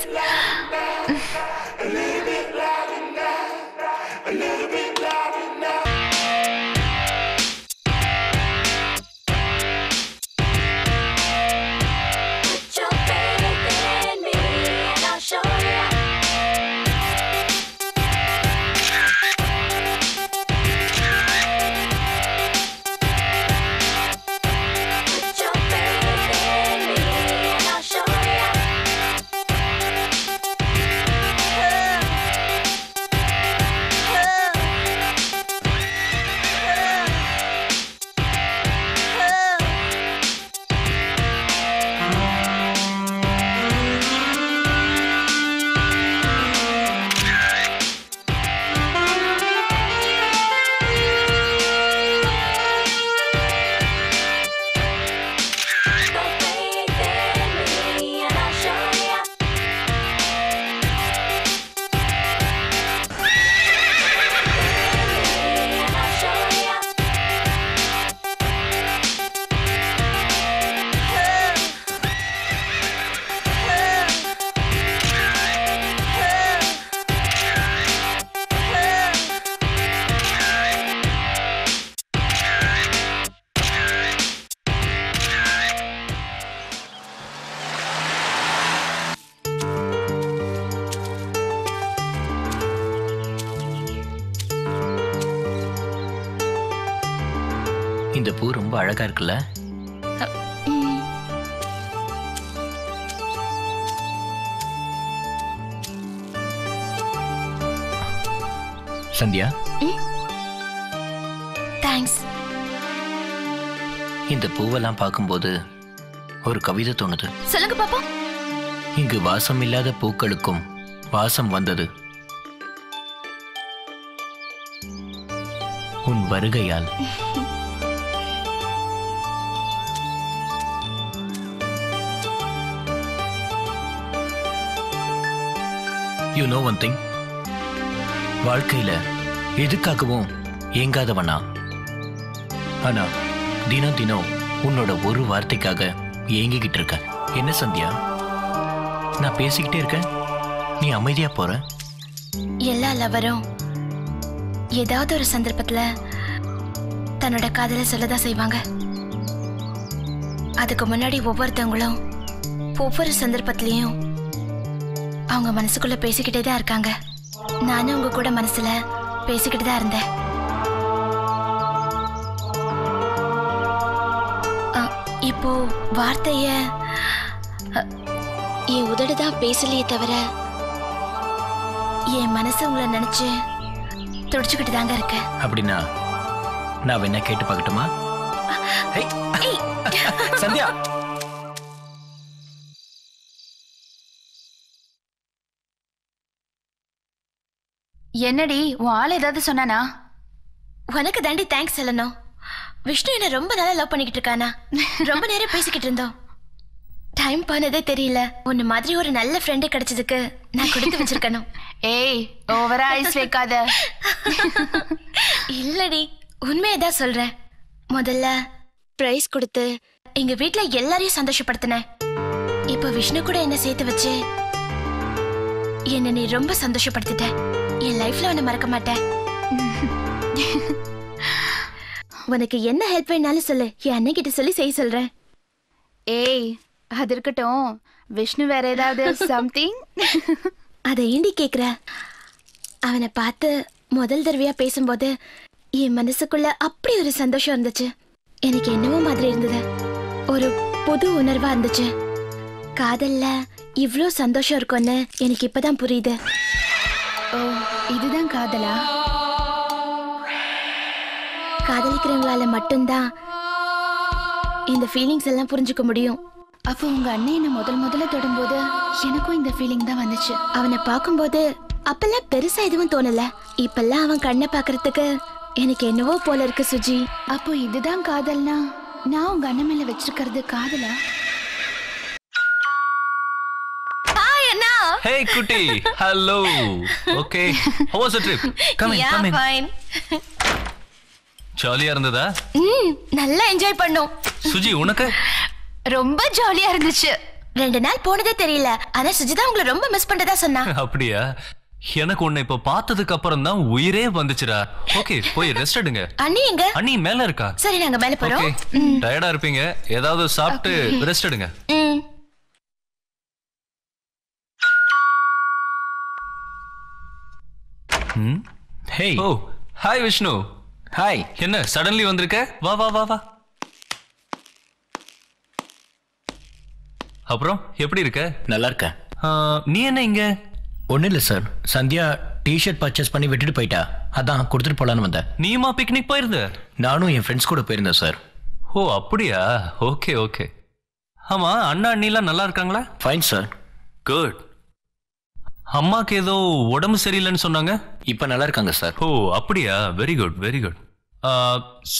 இந்த பூ ரொம்ப அழகா இருக்குல்ல? சந்தியா, தேங்க்ஸ். இந்த பூவெல்லாம் பார்க்கும்போது ஒரு கவிதை தோணுது. சொல்லுங்க பாப்பா. இங்கு வாசம் இல்லாத பூக்களுக்கும் வாசம் வந்தது உன் வருகையால். யூ நோ ஒன் திங், வாழ்க்கையில எதுக்காகவும் ஏங்காதவனா, ஆனா தினம் தினம் உன்னோட ஒரு வார்த்தைக்காக ஏங்கிக்கிட்டு இருக்க. என்ன சந்தியா, நான் பேசிக்கிட்டே இருக்கேன், நீ அமைதியா போற? எல்லா லவரும் ஏதாவது ஒரு சந்தர்ப்பத்துல தன்னோட காதலை சொல்லதான் செய்வாங்க. அதுக்கு முன்னாடி ஒவ்வொருத்தவங்களும் ஒவ்வொரு சந்தர்ப்பத்திலையும் அவங்க மனசுக்குள்ள பேசிக்கிட்டே தான் இருக்காங்க. நானும் உங்க கூட மனசுல பேசிக்கிட்டு தான் இருந்தேன். இப்போ வார்த்தைய என் உதடுதான் பேசலையே தவிர என் மனசு உங்களை நினைச்சு துடிச்சுக்கிட்டு தாங்க இருக்கு. அப்படின்னா நான் என்ன கேட்டு பார்க்கட்டுமா? சந்தியா, என்னடி உன் ஆள் ஏதாவது சொன்னானா? உனக்கு தாண்டி தேங்க்ஸ் சொல்லணும். விஷ்ணு என்ன ரொம்ப நாளா லவ் பண்ணிக்கிட்டு இருக்கானா? ரொம்ப நேரம் பேசிக்கிட்டு இருந்தோம். டைம் போனதே தெரியல. உன்ன மாதிரி ஒரு நல்ல ஃப்ரெண்டு கிடைச்சதுக்கு நான் கொடுத்து வச்சிருக்கணும். ஏய், ஓவரா ஐஸ் வைக்காத. இல்லடி, உண்மையதான் சொல்றேன். முதல்ல பிரைஸ் கொடுத்து எங்க வீட்ல எல்லாரையும் சந்தோஷப்படுத்தினேன். இப்ப விஷ்ணு கூட என்ன சேர்த்து வச்சு என்ன நீ ரொம்ப சந்தோஷப்படுத்திட்ட. என் லைஃப்ல உன்னை மறக்க மாட்டேன். உனக்கு என்ன ஹெல்ப் வேணாலும் சொல்லு, என் அண்ணன் கிட்ட சொல்லி செய்ய சொல்றேன். ஏய், அது இருக்கட்டும். விஷ்ணு வேற ஏதாவது சம்திங்? அதை ஏண்டி கேக்குற? அவனை பார்த்து முதல் தடவையா பேசும்போது என் மனசுக்குள்ள அப்படி ஒரு சந்தோஷம் இருந்துச்சு. எனக்கு என்னவோ மாதிரி இருந்தது. ஒரு புது உணர்வா இருந்துச்சு. காதல்ல இவ்ளோ சந்தோஷம் இருக்கும்னு எனக்கு இப்பதான் புரியுது. ஓ, இதுதான் காதலா? காதலிக்கிறவங்களால மட்டும்தான் இந்த ஃபீலிங்ஸ் எல்லாம் புரிஞ்சுக்க முடியும். அப்போ உங்க அண்ணன் என்ன முதல்ல தொடும்போது எனக்கும் இந்த ஃபீலிங் தான் வந்துச்சு. அவனை பார்க்கும்போது அப்பெல்லாம் பெருசா எதுவும் தோணல. இப்பெல்லாம் அவன் கண்ணை பாக்குறதுக்கு எனக்கு என்னவோ போல இருக்கு சுஜி. அப்போ இதுதான் காதல்னா நான் உங்க அண்ணன் மேல வச்சிருக்கிறது காதலா? Hey குட்டி, hello. Okay, how was the trip? Come in, come in. Fine. ஜாலியா இருந்ததா? நல்லா என்ஜாய் பண்ணோம். சுஜி, உனக்கு? ரொம்ப ஜாலியா இருந்துச்சு. 2 நாள் போனதே தெரியல. ஆனா சுஜிதா உங்களை ரொம்ப மிஸ் பண்றதா சொன்னா. அப்படியா? எனக்கு உன்னை இப்ப பார்த்ததுக்கு அப்புறம் தான் உயிரே வந்துச்சுடா. ஓகே, போய் ரெஸ்ட் எடுங்க. அண்ணி எங்க? அண்ணி மேல இருக்கா? சரி, நாங்க மேல போறோம். ஓகே, டயர்டா இருப்பீங்க. ஏதாவது சாப்பிட்டு ரெஸ்ட் எடுங்க. ஹே. ஓ, ஹாய் விஷ்ணு. ஹாய். என்ன சடன்லி வந்திருக்க? வா வா வா வா. அப்புறம் எப்படி இருக்க? நல்லா இருக்கேன். நீ என்ன இங்க? ஒன்றும் இல்லை சார், சந்தியா டிஷர்ட் பர்ச்சேஸ் பண்ணி விட்டுட்டு போயிட்டா. அதான் கொடுத்துட்டு போலான்னு வந்தேன். நீமா பிக்னிக் போயிருந்த? நானும் என் ஃப்ரெண்ட்ஸ் கூட போயிருந்தேன் சார். ஓ அப்படியா? Okay okay. ஆமா, அண்ணா அண்ணிலாம் நல்லா இருக்காங்களா? Fine sir. குட். அம்மாக்கு ஏதோ உடம்பு சரியில்லைன்னு சொன்னாங்க. இப்போ நல்லா இருக்காங்க சார். ஓ அப்படியா? Very good very good.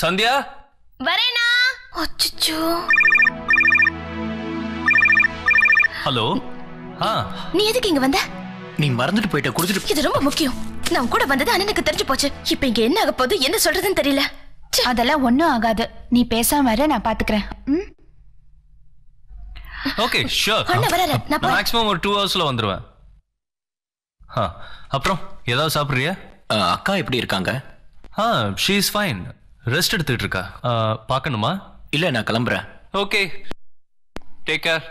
Sandhya வரேனா? அச்சச்சோ. ஹலோ. நீ எதுக்கு இங்க வந்த? நீ மறந்துட்டு போயிட்ட, கொடுத்துட்டு. இது ரொம்ப முக்கியம். நான் கூட வந்தது அண்ணனுக்கு தெரிஞ்சு போச்சு. இப்போ இங்க என்ன ஆக போகுது, என்ன சொல்றதுன்னு தெரியல. அதெல்லாம் ஒன்னும் ஆகாது. நீ பேசாம வர, நான் பாத்துக்கிறேன். Okay sure. அண்ணா வராரு, நான் போறேன். மேக்ஸிமம் ஒரு 2 ஹவர்ஸ்ல வந்துருவேன். அப்புறம் ஏதாவது சாப்பிடுறியா? அக்கா எப்படி இருக்காங்க? She is fine. ரெஸ்ட் எடுத்துட்டு இருக்கா. பார்க்கணுமா? இல்லை, நான் கிளம்புறேன். Okay, take care.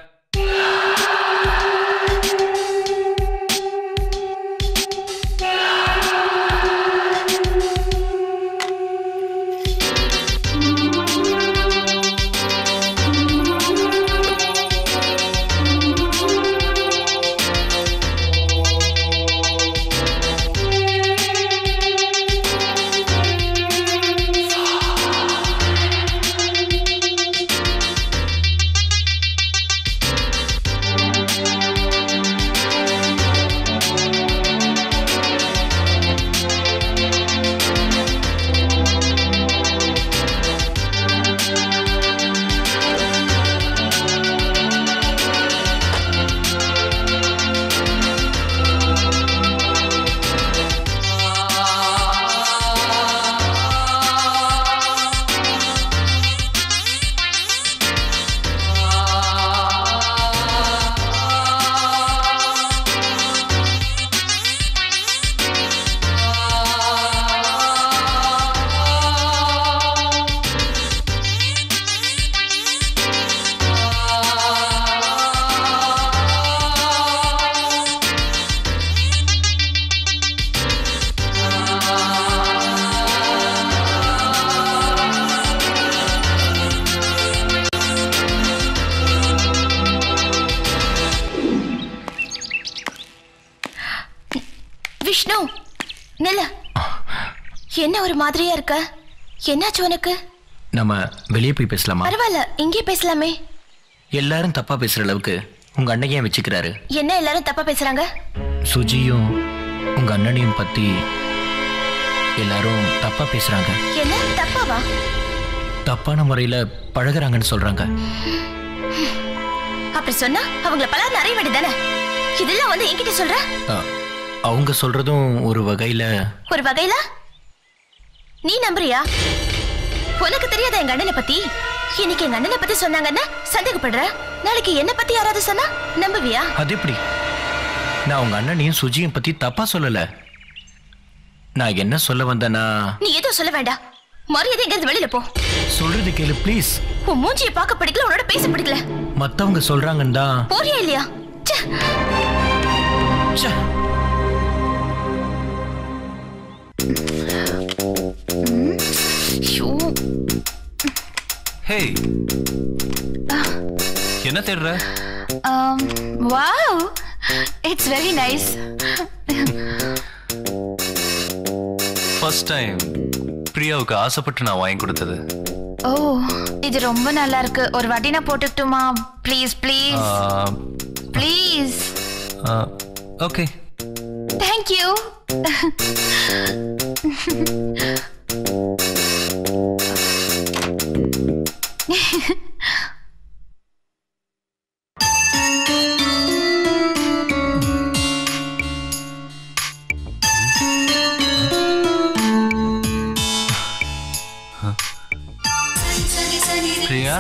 விஷ்ணு நில்ல. என்ன ஒரு மாதிரியா இருக்க? என்னாச்சு உனக்கு? நம்ம வெளியே போய் பேசலாமா? பரவாயில்ல, இங்கே பேசலாமே. எல்லாரும் தப்பா பேசுற அளவுக்கு உங்க அண்ணன் ஏன் வச்சுக்கிறாரு? என்ன எல்லாரும் தப்பா பேசுறாங்க? சுஜியும் உங்க அண்ணனையும் பத்தி எல்லாரும் தப்பா பேசுறாங்க. என்ன தப்பாவா? தப்பான முறையில பழகுறாங்கன்னு சொல்றாங்க. அப்படி சொன்னா அவங்கள பலர் நிறைய வேண்டியதானே? இதெல்லாம் வந்து என்கிட்ட சொல்ற? அவங்க சொல்றதும் ஒரு வகையில நீ நம்புறியா? உனக்கு தெரியாத எங்க அண்ணனை பத்தி? இன்னைக்கு எங்க அண்ணனை பத்தி சொன்னாங்கன்னா சந்தேகப்படுற. நாளைக்கு என்ன பத்தி யாராவது சொன்னா நம்புவியா? அது எப்படி? நான் உங்க அண்ணனையும் சுஜியும் பத்தி தப்பா சொல்லல. நான் என்ன சொல்ல வந்தேன்னா... நீ எதுவும் சொல்ல வேண்டாம். மரியாதை எங்க வெளியில போ. சொல்றது கேளு ப்ளீஸ். உன் மூஞ்சியை பார்க்க பிடிக்கல, உன்னோட பேச பிடிக்கல. மத்தவங்க சொல்றாங்கன்னு தான். போறியா இல்லையா? ஹே, என்ன தேடுற? Wow, it's very nice. First time பிரியாவுக்கு ஆசைப்பட்டு நான் வாங்கி கொடுத்தது. ஓ, இது ரொம்ப நல்லா இருக்கு. ஒரு வாட்டி நான் போட்டுக்கிட்டுமா? Please please please. Okay, thank you. Priya,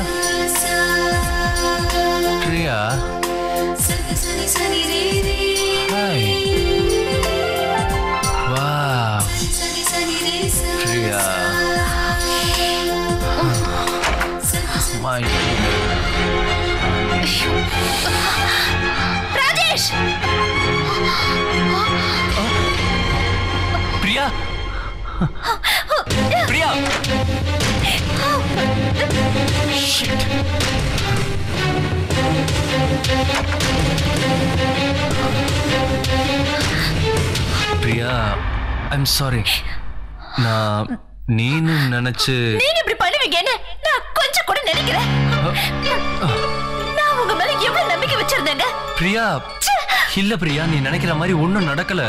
Priya, hi, wow, Priya, my Rajesh, Priya, Priya, shit. Priya, I'm sorry. நான் நீனு நினைச்சு... நீங்க இப்படி பண்ணுவீங்கன்னு நான் கொஞ்சம் கூட நினைக்கிறேன். நான் உங்க மேல எவ்வளவு நம்பிக்கை வச்சிருந்தேங்க. பிரியா, இல்ல பிரியா, நீ நினைக்கிற மாதிரி ஒண்ணும் நடக்கல.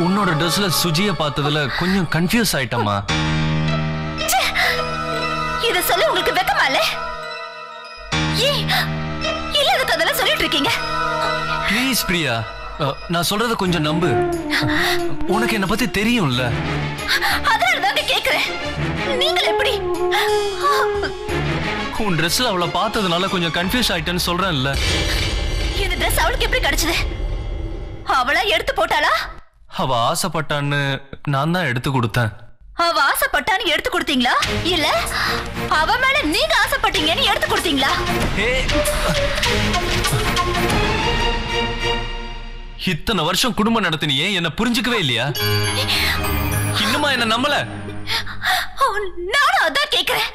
உன்னோட ட்ரெஸ்ல சுஜிய பார்த்ததுல கொஞ்சம் கன்ஃபியூஸ் ஆயிட்டமா. இத சொல்ல உங்களுக்கு வெக்கமா இல்ல? இல்லாத கதெல்லாம் சொல்லிட்டு இருக்கீங்க. ப்ளீஸ் பிரியா, நான் சொல்றத கொஞ்சம் நம்பு. உனக்கு என்ன பத்தி தெரியும்ல. அதனாலதான் கேக்குறேன். நீங்கள் எப்படி உன் ட்ரெஸ்ல அவளை பார்த்ததுனால கொஞ்சம் கன்ஃபியூஸ் ஆயிட்டேன்னு சொல்றேன்ல. இந்த ட்ரெஸ் அவளுக்கு எப்படி கிடைச்சது? அவளா எடுத்து போட்டாளா? அவ ஆசைப்பட்டான்னு நான் தான் எடுத்து கொடுத்தேன். அவ ஆசைப்பட்டான்னு எடுத்து கொடுத்தீங்களா? இல்ல அவ மேல நீங்க ஆசைப்பட்டீங்கன்னு எடுத்து கொடுத்தீங்களா? இத்தனை வருஷம் குடும்பம் நடத்தினியே, என்ன புரிஞ்சுக்கவே இல்லையா? இன்னுமா என்ன நம்பல? நானும் அதான் கேக்குறேன்.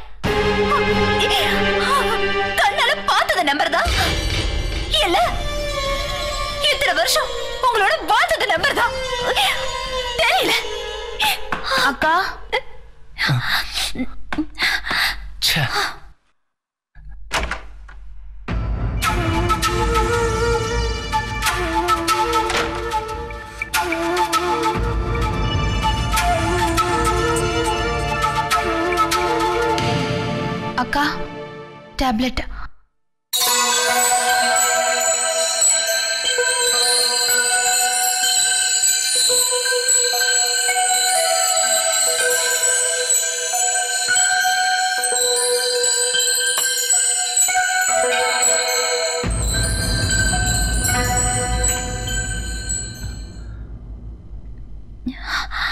கண்ணால பார்த்தத நம்பர் தான் இல்ல இத்தனை வருஷம் உங்களோட வாழ்ந்தத நம்பர் தான் தெரியல. அக்கா, அக்கா, டேப்லெட்.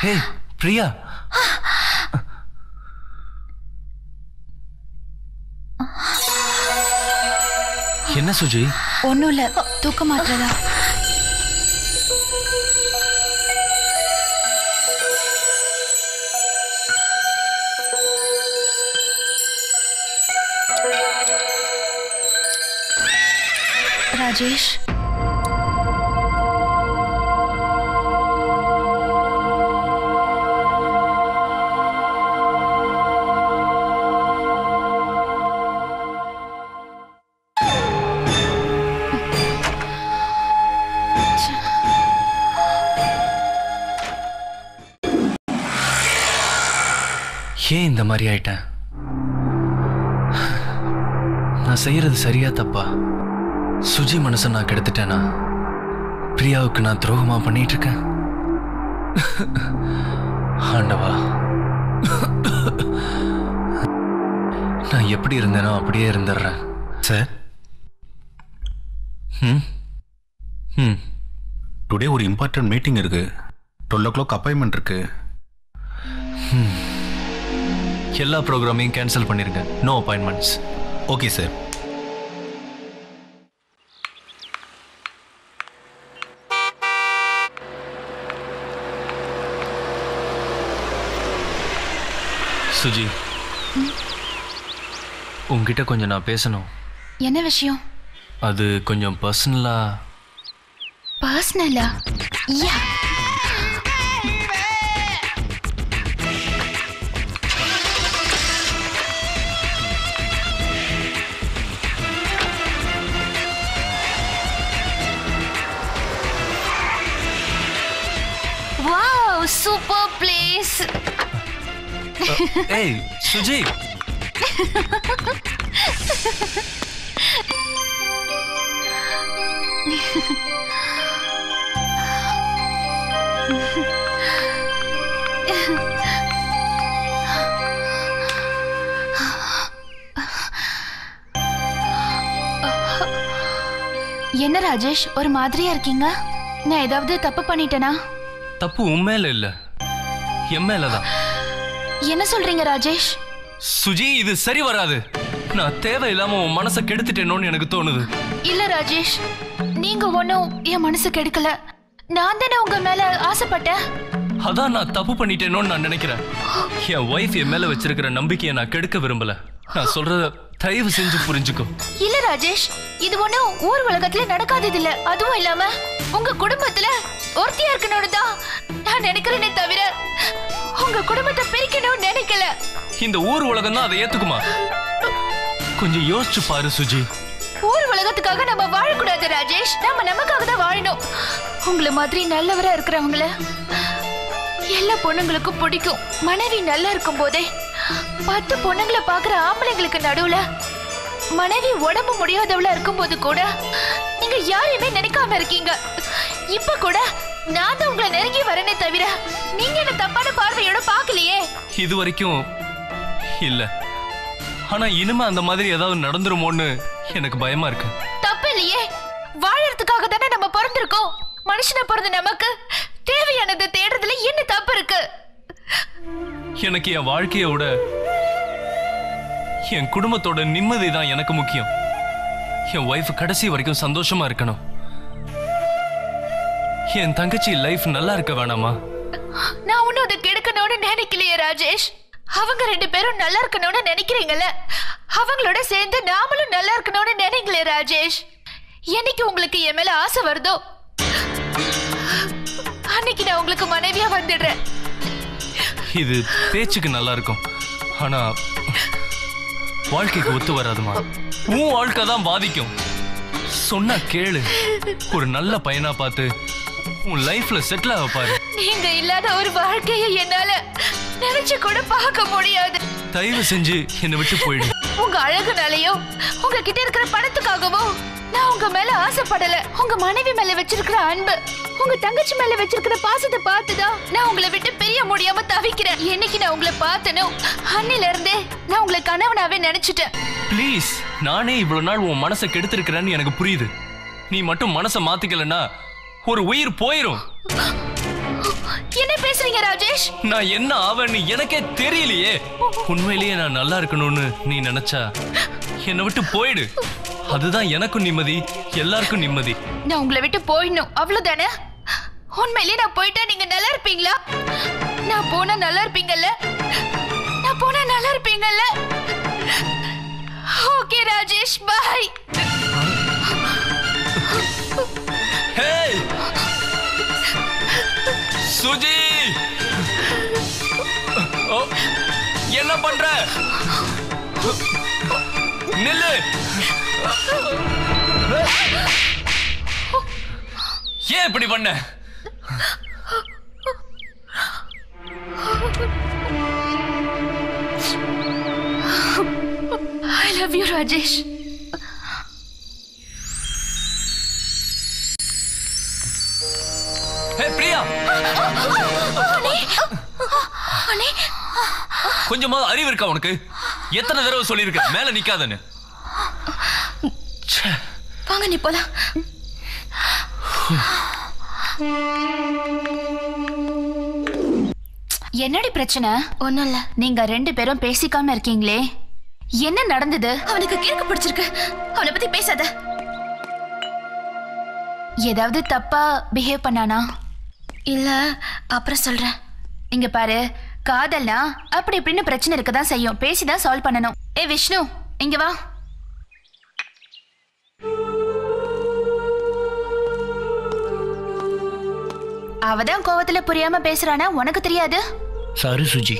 ஹே பிரியா, என்ன சுஜி? ஒண்ணும் இல்ல, தூக்க மாத்திரதா. ராஜேஷ், ஏன் இந்த மாதிரி ஆயிட்டேன்? நான் செய்யறது சரியா தப்பா? சுஜி மனசை நான் கெடுத்துட்டேனா? பிரியாவுக்கு நான் துரோகமா பண்ணிட்டு இருக்கேன்? ஆண்டவா, நான் எப்படி இருந்தேனோ அப்படியே இருந்துடுறேன். சார், டுடே ஒரு இம்பார்ட்டன்ட் மீட்டிங் இருக்கு. 12 o'clock அப்பாயின்மெண்ட் இருக்கு. எல்லா ப்ரோக்ராமையும் கேன்சல் பண்ணிருங்க. No appointments. Okay sir. Suji, உங்ககிட்ட கொஞ்சம் நான் பேசணும். என்ன விஷயம்? அது கொஞ்சம் பர்சனலா. பர்சனலா? யா. Wow, super place. ஏய் சுஜி, என்ன ராஜேஷ், ஒரு மாதிரியா இருக்கீங்க? நான் ஏதாவது தப்பு பண்ணிட்டேனா? தப்பு உண்மையில இல்ல, என் மேலதான். என்ன சொல்றீங்க ராஜேஷ்? சுஜி, இது சரி வராது. நான் தேவையில்லாம உன் மனசை கெடுத்துட்டேனோன்னு எனக்கு தோணுது. இல்ல ராஜேஷ், நீங்க ஒன்னும் என் மனசு கெடுக்கல. நான் தானே உங்க மேல ஆசைப்பட்டேன். அதான் நான் தப்பு பண்ணிட்டேனோன்னு நான் நினைக்கிறேன். என் ஒய்ஃப் என் மேல வச்சிருக்கிற நம்பிக்கையை நான் கெடுக்க விரும்பல. நான் சொல்றத தயவு செஞ்சு புரிஞ்சுக்கோ. இல்ல ராஜேஷ், இது ஒண்ணும் ஊர் உலகத்துல நடக்காதது இல்ல. அதுவும் இல்லாம உங்க குடும்பத்துல ஒருத்தியா இருக்கணும்னு தான் நான் நினைக்கிறேனே தவிர உங்க குடும்பத்தை பிரிக்கணும்னு நினைக்கல. இந்த ஊர் உலகம் தான் அதை ஏத்துக்குமா? கொஞ்சம் யோசிச்சு பாரு சுஜி. ஊர் உலகத்துக்காக நம்ம வாழக்கூடாது ராஜேஷ். நம்ம நமக்காக தான் வாழணும். உங்களை மாதிரி நல்லவரா இருக்கிறவங்கள எல்லா பொண்ணுங்களுக்கும் பிடிக்கும். மனைவி நல்லா இருக்கும் போதே 10 பொண்ணுங்களை பாக்குற ஆம்பளைங்களுக்கு நடுவுல மனைவி உடம்பு முடியாதவளா இருக்கும் போது கூட நீங்க யாரையுமே நினைக்காம இருக்கீங்க. இப்ப கூட நான் தான் உங்களை நெருங்கி வரேனே தவிர நீங்க என்ன தப்பான பார்வையோட பாக்கலையே. இது வரைக்கும் இல்ல, ஆனா இனிமே அந்த மாதிரி ஏதாவது நடந்துருமோன்னு எனக்கு பயமா இருக்கு. தப்பு இல்லையே, வாழறதுக்காக தானே நம்ம பிறந்திருக்கோம். மனுஷனை பிறந்த நமக்கு தேவையானதை தேடுறதுல என்ன தப்பு இருக்கு? எனக்கு என் வாழ்க்கையை விட என் குடும்பத்தோட நிம்மதி தான் எனக்கு முக்கியம். என் ஒய்ஃப் கடைசி வரைக்கும் சந்தோஷமா இருக்கணும். என் தங்கச்சி லைஃப் நல்லா இருக்க வேணாமா? நான் ஒன்னும் அதை கெடுக்கணும்னு நினைக்கலையே ராஜேஷ். அவங்க 2 பேரும் நல்லா இருக்கணும்னு நினைக்கிறீங்கல்ல, அவங்களோட சேர்ந்து நாமளும் நல்லா இருக்கணும்னு நினைங்களே ராஜேஷ். என்னைக்கு உங்களுக்கு என் மேல ஆசை வருதோ அன்னைக்கு நான் உங்களுக்கு மனைவியா வந்துடுறேன். இது பேச்சுக்கு நல்லா இருக்கும், ஆனா வாழ்க்கைக்கு ஒத்து வராதுமா. உன் வாழ்க்கை தான் பாதிக்கும். சொன்னா கேளு. ஒரு நல்ல பையனா பார்த்து உன் லைஃப்ல செட்டில் ஆக பாரு. நீங்க இல்லாத ஒரு வாழ்க்கையை என்னால நினைச்சு கூட பார்க்க முடியாது. தயவு செஞ்சு என்னை விட்டு போயிடு. உங்க அழகுனாலயோ உங்ககிட்ட இருக்கிற பணத்துக்காகவோ நான் உங்க மேல ஆசைப்படல. உங்க மனைவி மேல வச்சிருக்கிற அன்பு, உங்க தங்கச்சி மேல வச்சிருக்கிற பாசத்தை பார்த்துதான் நான் உங்களை விட்டு பிரிய முடியாம தவிக்கிறேன். என்னைக்கு நான் உங்களை பார்த்தனோ அன்னில இருந்தே நான் உங்களை கணவனாவே நினைச்சிட்டேன். ப்ளீஸ், நானே இவ்வளவு நாள் உன் மனசை கெடுத்திருக்கிறேன்னு எனக்கு புரியுது. நீ மட்டும் மனசை மாத்திக்கலன்னா ஒரு உயிர் போயிரும். என்ன பேசுறீங்க ராஜேஷ்? நான் என்ன ஆவேன்னு எனக்கே தெரியலையே. உண்மையிலேயே நான் நல்லா இருக்கணும்னு நீ நினைச்சா என்னை விட்டு போயிடு. அதுதான் எனக்கும் நிம்மதி, எல்லாருக்கும் நிம்மதி. நான் உங்களை விட்டு போயிடணும், அவ்வளவுதானே? உண்மையிலேயே நான் போயிட்டா நீங்க நல்லா இருப்பீங்களா? நான் போனா நல்லா இருப்பீங்கல்ல? நான் போனா நல்லா இருப்பீங்கல்ல? ஓகே ராஜேஷ், பாய். ஹேய் சுஜி, என்ன பண்ற? நில்லு. ஏன் இப்படி பண்ண? ராஜேஷ், பிரியா, கொஞ்சமா அறிவு இருக்கா உனக்கு? எத்தனை தடவை சொல்லியிருக்க மேல நிக்காதன்னு? வாங்க நீ போலாம். என்னடி பிரச்சனை? ஒண்ணும் இல்ல. நீங்க 2 பேரும் பேசிக்காம இருக்கீங்களே, என்ன நடந்தது? அவனுக்கு கிறுக்கு பிடிச்சிருக்கு. அவனை பத்தி பேசாத. ஏதாவது தப்பா பிஹேவ் பண்ணானா? இல்ல, அப்புறம் சொல்றேன். இங்க பாரு, காதல்னா அப்படி இப்படின்னு பிரச்சனை இருக்கதான் செய்யும். பேசிதான் சால்வ் பண்ணணும். ஏ விஷ்ணு, இங்க வா. அவதான் கோவத்துல புரியாம பேசுறானா, உனக்கு தெரியாது? சாரி சுஜி,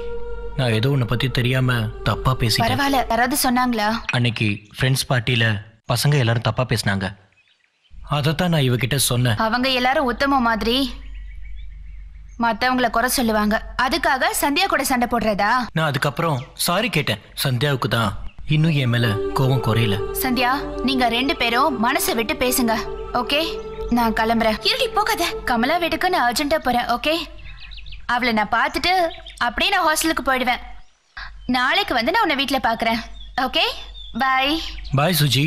நான் ஏதோ உன்னை பத்தி தெரியாம தப்பா பேசிட்டேன். பரவாயில்ல, யாராவது சொன்னாங்களா? அன்னைக்கு ஃப்ரெண்ட்ஸ் பார்ட்டியில பசங்க எல்லாரும் தப்பா பேசினாங்க. அதைத்தான் நான் இவகிட்ட சொன்னேன். அவங்க எல்லாரும் உத்தம மாதிரி மத்தவங்கள குறை சொல்லுவாங்க. அதுக்காக சந்தியா கூட சண்டை போடுறதா? நான் அதுக்கப்புறம் சாரி கேட்டேன். சந்தியாவுக்கு தான் இன்னும் என் மேல கோவம் குறையல. சந்தியா, நீங்க 2 பேரும் மனசை விட்டு பேசுங்க. ஓகே, நான் கிளம்புறேன். இருடி போகாத. கமலா வீட்டுக்கு நான் அர்ஜென்ட்டா போறேன். ஓகே, அவளை நான் பார்த்துட்டு அப்படியே நான் ஹாஸ்டலுக்கு போயிடுவேன். நாளைக்கு வந்து நான் உன்னை வீட்டுல பாக்குறேன். ஓகே, பாய். பாய் சுஜி.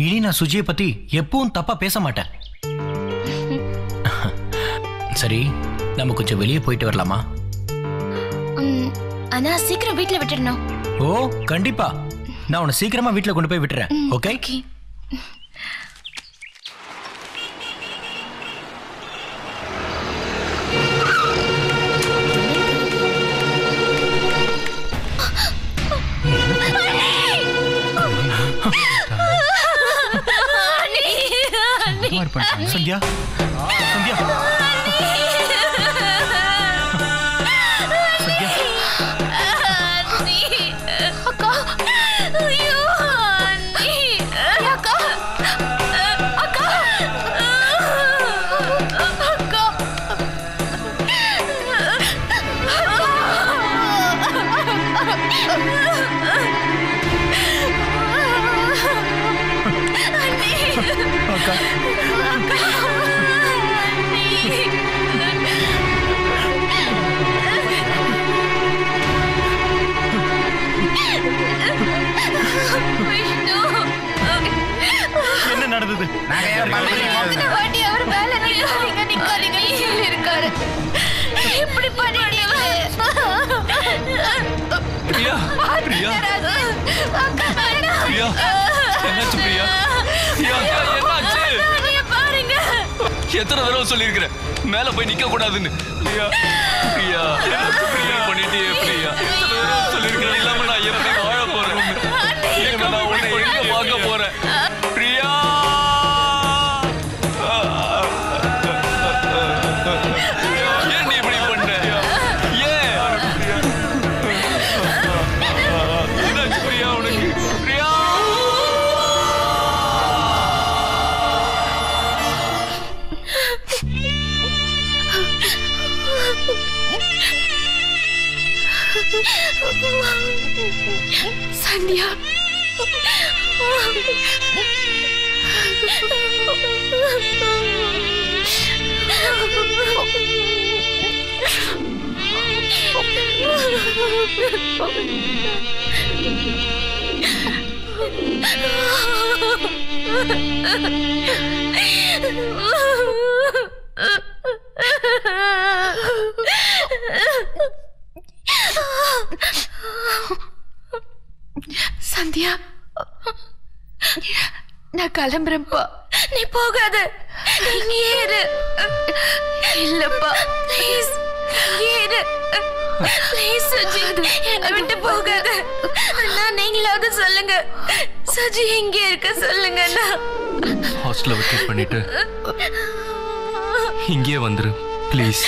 இனி நான் சுஜியை பத்தி எப்பவும் தப்பா பேச மாட்டேன். சரி, நம்ம கொஞ்சம் வெளியே போயிட்டு வரலாமா? ஆனா சீக்கிரம் வீட்டுல விட்டுடணும். ஓ கண்டிப்பா, நான் உன்னை சீக்கிரமா வீட்டுல கொண்டு போய் விட்டுறேன். ஓகே? சந்தியா, சந்தியா, சந்தியா. அக்கா, ஐயோ அண்ணி. அக்கா, அக்கா, அக்கா. அக்கா, என்ன நடந்தது? வாட்டி அவர் மேல நிக்காதீங்க இருக்காரு. இப்படி பண்ணிட்டீங்க. பிரியா, பிரியா, பிரியா, என்னாச்சு பிரியா? பிரியா, என்னாச்சு? பாருங்க, எத்தனை தடவை சொல்லியிருக்கிறேன் மேல போய் நிக்க கூடாதுன்னு. பிரியா, பிரியா, என்னாச்சு பிரியா? பண்ணிட்டே பிரியா, எத்தனை தடவை சொல்லியிருக்கிறேன் இல்லாம நான் எப்படி வாழ போறேன்? எங்க நான் உன்னை எங்க பார்க்க போறேன்? பிரியா, ஏன் நீ இப்படி பண்ற? ஏன்? என்னாச்சு பிரியா உனக்கு? பிரியா, சந்தியா, சந்தியா, நான் கிளம்புறேன்ப்பா. நீ போகாத, இங்கே இரு. இல்லப்பா, ப்ளீஸ் இங்கே இரு. ப்ளீஸ் சஜி, என்னை விட்டு போகாத. அண்ணா, நீங்களாவது சொல்லுங்க. சஜி இங்கே இருக்க சொல்லுங்க அண்ணா. ஹாஸ்டலை வெக்கேட் பண்ணிட்டு இங்கே வந்துரு ப்ளீஸ்.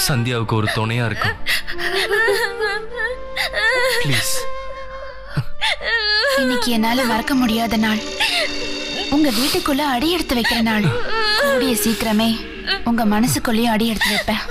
சந்தியாவுக்கு ஒரு துணையா இருக்கும் ப்ளீஸ். இன்னைக்கு என்னால மறக்க முடியாத நாள். உங்க வீட்டுக்குள்ள அடி எடுத்து வைக்கிற நாள். கூடிய சீக்கிரமே உங்க மனசுக்குள்ளேயும் அடி எடுத்து வைப்பேன்.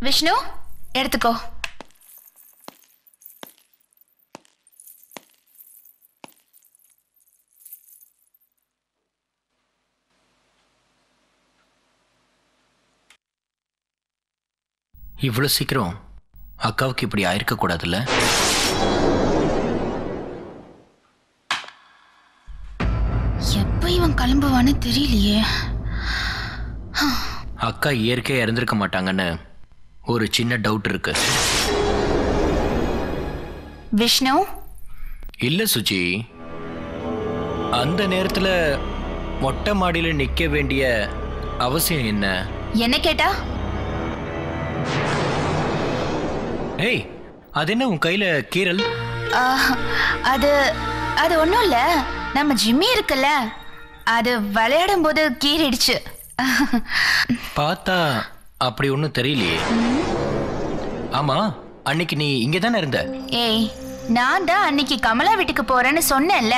விஷ்ணு எடுத்துக்கோ. இவ்வளோ சீக்கிரம் அக்காவுக்கு இப்படி ஆயிருக்க கூடாதுல்ல? எப்ப இவன் கிளம்புவான்னு தெரியலையே. அக்கா இயற்கையா இறந்திருக்க மாட்டாங்கன்னு ஒரு சின்ன டவுட் இருக்கு. விஷ்ணு இல்ல சுஜி, அந்த நேரத்துல மொட்டை மாடியில நிக்க வேண்டிய அவசியம் என்ன? என்ன கேட்டா? ஏய், அது என்ன உன் கையில கீரல்? அது அது ஒன்றும் இல்லை, நம்ம ஜிம்மி இருக்குல்ல, அது விளையாடும் போது கீறிடுச்சு. பார்த்தா அப்படி ஒன்றும் தெரியலையே. ஆமா, அன்னைக்கு நீ இங்கே தானே இருந்த? ஏய், நான் தான் அன்னைக்கு கமலா வீட்டுக்கு போறேன்னு சொன்னேன்ல.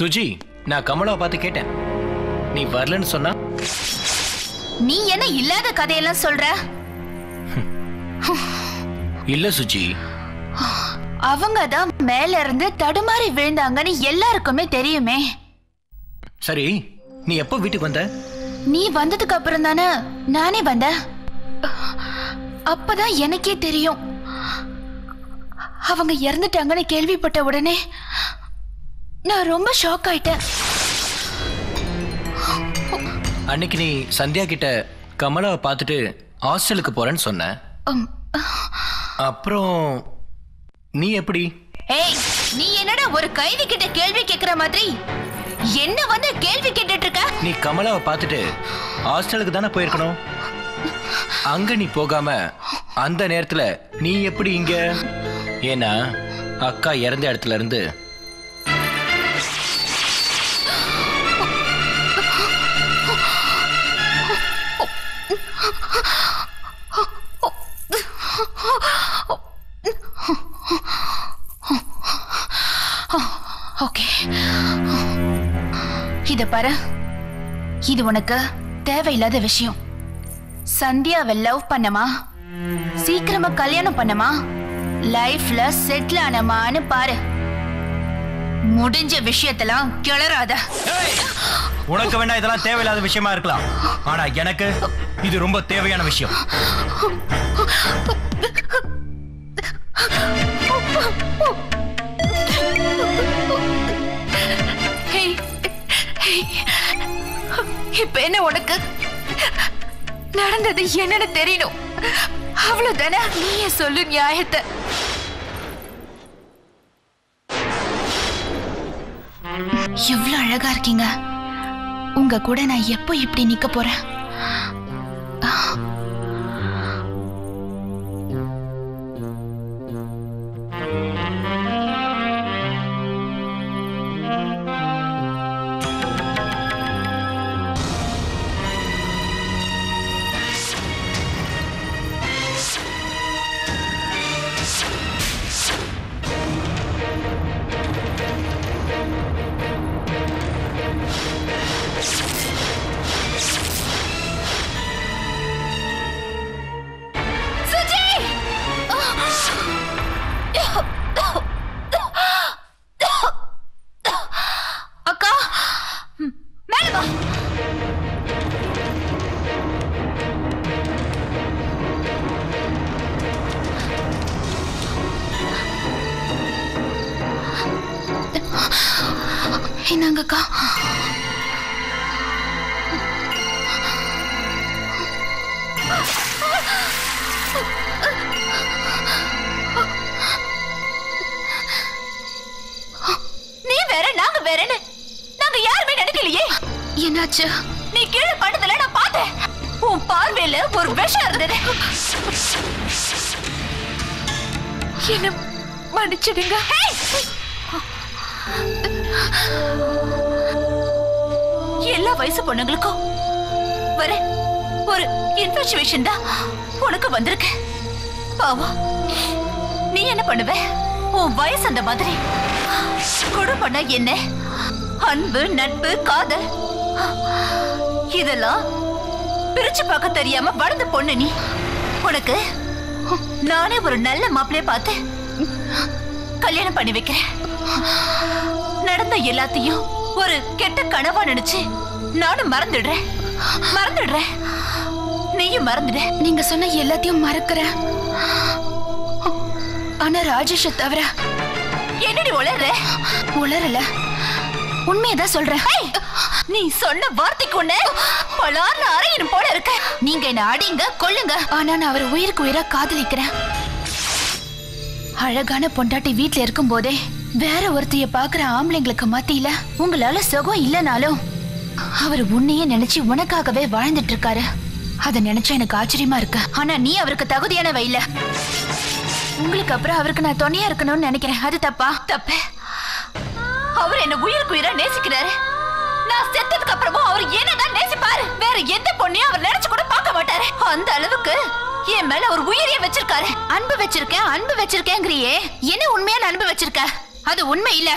சுஜி, நான் கமலாவை பார்த்து கேட்டேன், நீ வரலன்னு சொன்னா. நீ என்ன இல்லாத கதையெல்லாம் சொல்ற? இல்ல சுஜி, அவங்க தான் மேல இருந்து தடுமாறி விழுந்தாங்கன்னு எல்லாருக்குமே தெரியுமே. சரி, நீ எப்போ வீட்டுக்கு வந்த? நீ வந்ததுக்கு அப்புறம் தானே நானே வந்தேன். அப்பதான் எனக்கே தெரியும் அவங்க இறந்துட்டாங்கன்னு கேள்விப்பட்ட உடனே நான் ரொம்ப ஷாக் ஆயிட்டேன். அன்னைக்கு நீ சந்தியா கிட்ட கமலாவை பார்த்துட்டு ஹாஸ்டலுக்கு போறேன்னு சொன்ன. அப்புறம் நீ எப்படி? ஏய், நீ என்னடா ஒரு கைதி கிட்ட கேள்வி கேக்குற மாதிரி என்ன வந்து கேள்வி கேட்டுட்டு இருக்க? நீ கமலாவை பார்த்துட்டு ஹாஸ்டலுக்கு தானே போயிருக்கணும். அங்க நீ போகாம அந்த நேரத்துல நீ எப்படி இங்க? ஏன்னா அக்கா இறந்த இடத்துல இருந்து ஓகே, இத பாரு, இது உனக்கு தேவையில்லாத விஷயம். சந்தியாவை லவ் பண்ணமா, சீக்கிரமா கல்யாணம் பண்ணமா, லைஃப்ல செட்டில் ஆனமான்னு பாரு. முடிஞ்ச விஷயத்தெல்லாம் கிளறாத. உனக்கு வேணா இதெல்லாம் தேவையில்லாத விஷயமா இருக்கலாம், ஆனா எனக்கு இது ரொம்ப தேவையான விஷயம். இப்ப என்ன உனக்கு நடந்தது என்னன்னு தெரியணும், அவ்வளவுதானே? நீயே சொல்லு நியாயத்தை. எவ்வளவு அழகா இருக்கீங்க. உங்க கூட நான் எப்போ இப்படி நிக்க போறேன்? என்னங்கக்கா? நீ வேற நாங்க வேறன்னு நாங்க யாருமே நினைக்கலையே. என்னாச்சு? நீ கீழே படுத்தல, நான் பார்த்தேன். உன் பார்வையில ஒரு விஷம் இருந்தது. என்ன மன்னிச்சிடுங்க. எல்லா வயசு பொண்ணுங்களுக்கும் வர ஒரு இன்ஃபர்ச்சுவேஷன் தான் உனக்கு வந்திருக்கு. பாவம், நீ என்ன பண்ணுவ? உன் வயசு அந்த மாதிரி கொடு பண்ண என்ன அன்பு, நட்பு, காதல் இதெல்லாம் பிரிச்சு பார்க்க தெரியாம வளர்ந்த பொண்ணு நீ. உனக்கு நானே ஒரு நல்ல மாப்பிள்ளைய பார்த்து கல்யாணம் பண்ணி வைக்கிறேன். நடந்த எல்லாத்தையும் ஒரு கெட்ட கனவா நினைச்சு நானும் மறந்துடுறேன். நீயும் மறந்துடு. நீங்க சொன்ன எல்லாத்தையும் மறக்கிறேன். ஆனா ராஜேஷ தவிர. என்னடி உளறல? உண்மையதான் சொல்றேன். நீ சொன்ன வார்த்தைக்கு ஒண்ணு பலார்னு அறையிடும் போல இருக்க. நீங்க என்ன அடிங்க கொல்லுங்க, ஆனா நான் அவர் உயிருக்கு உயிரா காதலிக்கிறேன். அழகான பொண்டாட்டி வீட்டுல இருக்கும் போதே வேற ஒருத்தைய பாக்குற ஆம்பளைங்களுக்கு மத்தியில உங்களால சுகம் இல்லைனாலும் அவர் உன்னையே நினைச்சு உனக்காகவே வாழ்ந்துட்டு இருக்காரு. அத நினைச்சா எனக்கு ஆச்சரியமா இருக்கு. ஆனா நீ அவருக்கு தகுதியானவ இல்ல. உங்களுக்கு அப்புறம் அவருக்கு நான் துணையா இருக்கணும்னு நினைக்கிறேன். அது தப்பா? தப்பு. அவர் என்ன உயிருக்கு உயிரா நேசிக்கிறாரு. நான் செத்ததுக்கு அப்புறமும் அவர் என்னதான் நேசிப்பாரு. வேற எந்த பொண்ணையும் அவர் நினைச்சு கூட பார்க்க மாட்டாரு. அந்த அளவுக்கு என் மேல ஒரு உயிரியே வச்சிருக்காரு. அன்பு வச்சிருக்கேங்கிறியே, என்ன உண்மையான அன்பு வச்சிருக்க? அது உண்மை இல்ல.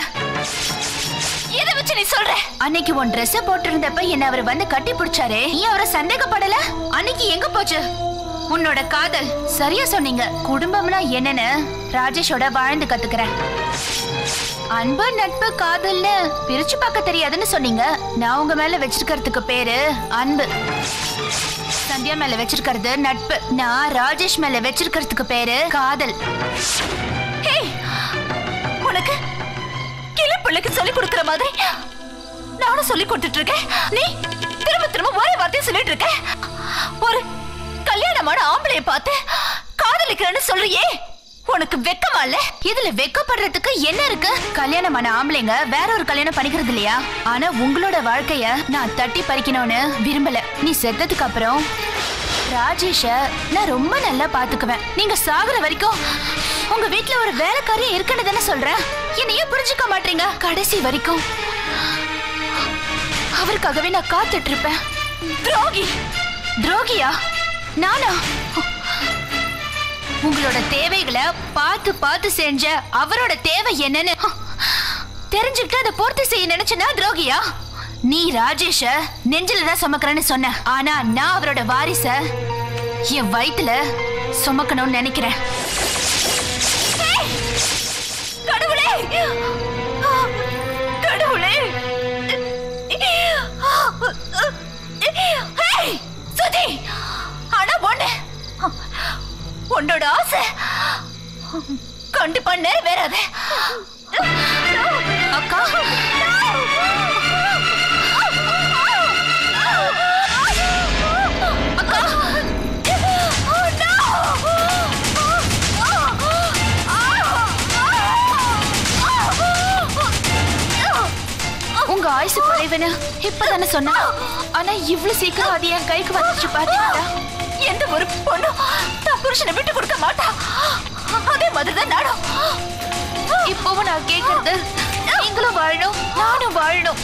எதை வச்சு நீ சொல்ற? அன்னைக்கு உன் ட்ரெஸ் போட்டிருந்தப்ப என்ன அவர் வந்து கட்டி பிடிச்சாரே, நீ அவரை சந்தேகப்படல? அன்னைக்கு எங்க போச்சு உன்னோட காதல்? சரியா சொன்னீங்க. குடும்பம்னா என்னன்னு ராஜேஷோட வாழ்ந்து கத்துக்கிறேன். அன்பு, நட்பு, காதல்னு பிரிச்சு பார்க்க தெரியாதுன்னு சொன்னீங்க. நான் உங்க மேல வச்சிருக்கிறதுக்கு பேரு அன்பு. சந்தியா மேல வச்சிருக்கிறது நட்பு. நான் ராஜேஷ் மேல வச்சிருக்கிறதுக்கு பேரு காதல். உனக்கு கிளி பிள்ளைக்கு சொல்லி கொடுக்கிற மாதிரி நானும் சொல்லி கொடுத்துட்டு இருக்கேன். நீ திரும்ப ஒரே வார்த்தையை சொல்லிட்டு இருக்க. ஒரு கல்யாணமான ஆம்பளைய பார்த்து காதலிக்கிறேன்னு சொல்றியே, உனக்கு வெக்கமா இல்ல? இதுல வெக்கப்படுறதுக்கு என்ன இருக்கு? கல்யாணமான ஆம்பளைங்க வேற ஒரு கல்யாணம் பண்ணிக்கிறது இல்லையா? ஆனா உங்களோட வாழ்க்கைய நான் தட்டி பறிக்கணும்னு விரும்பல. நீ செத்ததுக்கு அப்புறம் ராஜேஷ நான் ரொம்ப நல்லா பாத்துக்குவேன். நீங்க சாகுற வரைக்கும் உங்க வீட்டுல ஒரு வேலைக்காரி இருக்குன்னு தானே சொல்றேன். என்னையே புரிஞ்சுக்க மாட்டீங்க. கடைசி வரைக்கும் அவருக்காகவே நான் காத்துட்டு இருப்பேன். துரோகியா நானா? உங்களோட தேவைகளை பார்த்து செஞ்ச அவரோட தேவை என்னன்னு தெரிஞ்சுக்கிட்டு அதை பூர்த்தி செய்ய நினைச்சனா துரோகியா? நீ ராஜேஷ நெஞ்சிலதான் சுமக்கிறேன்னு சொன்ன. ஆனா நான் அவரோட வாரிச என் வயித்துல சுமக்கணும்னு நினைக்கிறேன். கடவுளே, கடவுளே! சுதி, ஆனா உன்னோட ஆசை கண்டிப்பா நிறைவேறாது. அக்கா, உங்க ஆயுசு குறைவுன்னு இப்பதானே சொன்னா. ஆனா இவ்வளவு சீக்கிரம் அது என் கைக்கு வந்துச்சு பாத்தீங்களா? எந்த ஒரு பொண்ணு தான் புருஷனை விட்டு கொடுக்க மாட்டா. அதே மாதிரிதான் நானும். இப்பவும் நான் கேக்குறது, நீங்களும் வாழணும், நானும் வாழணும்.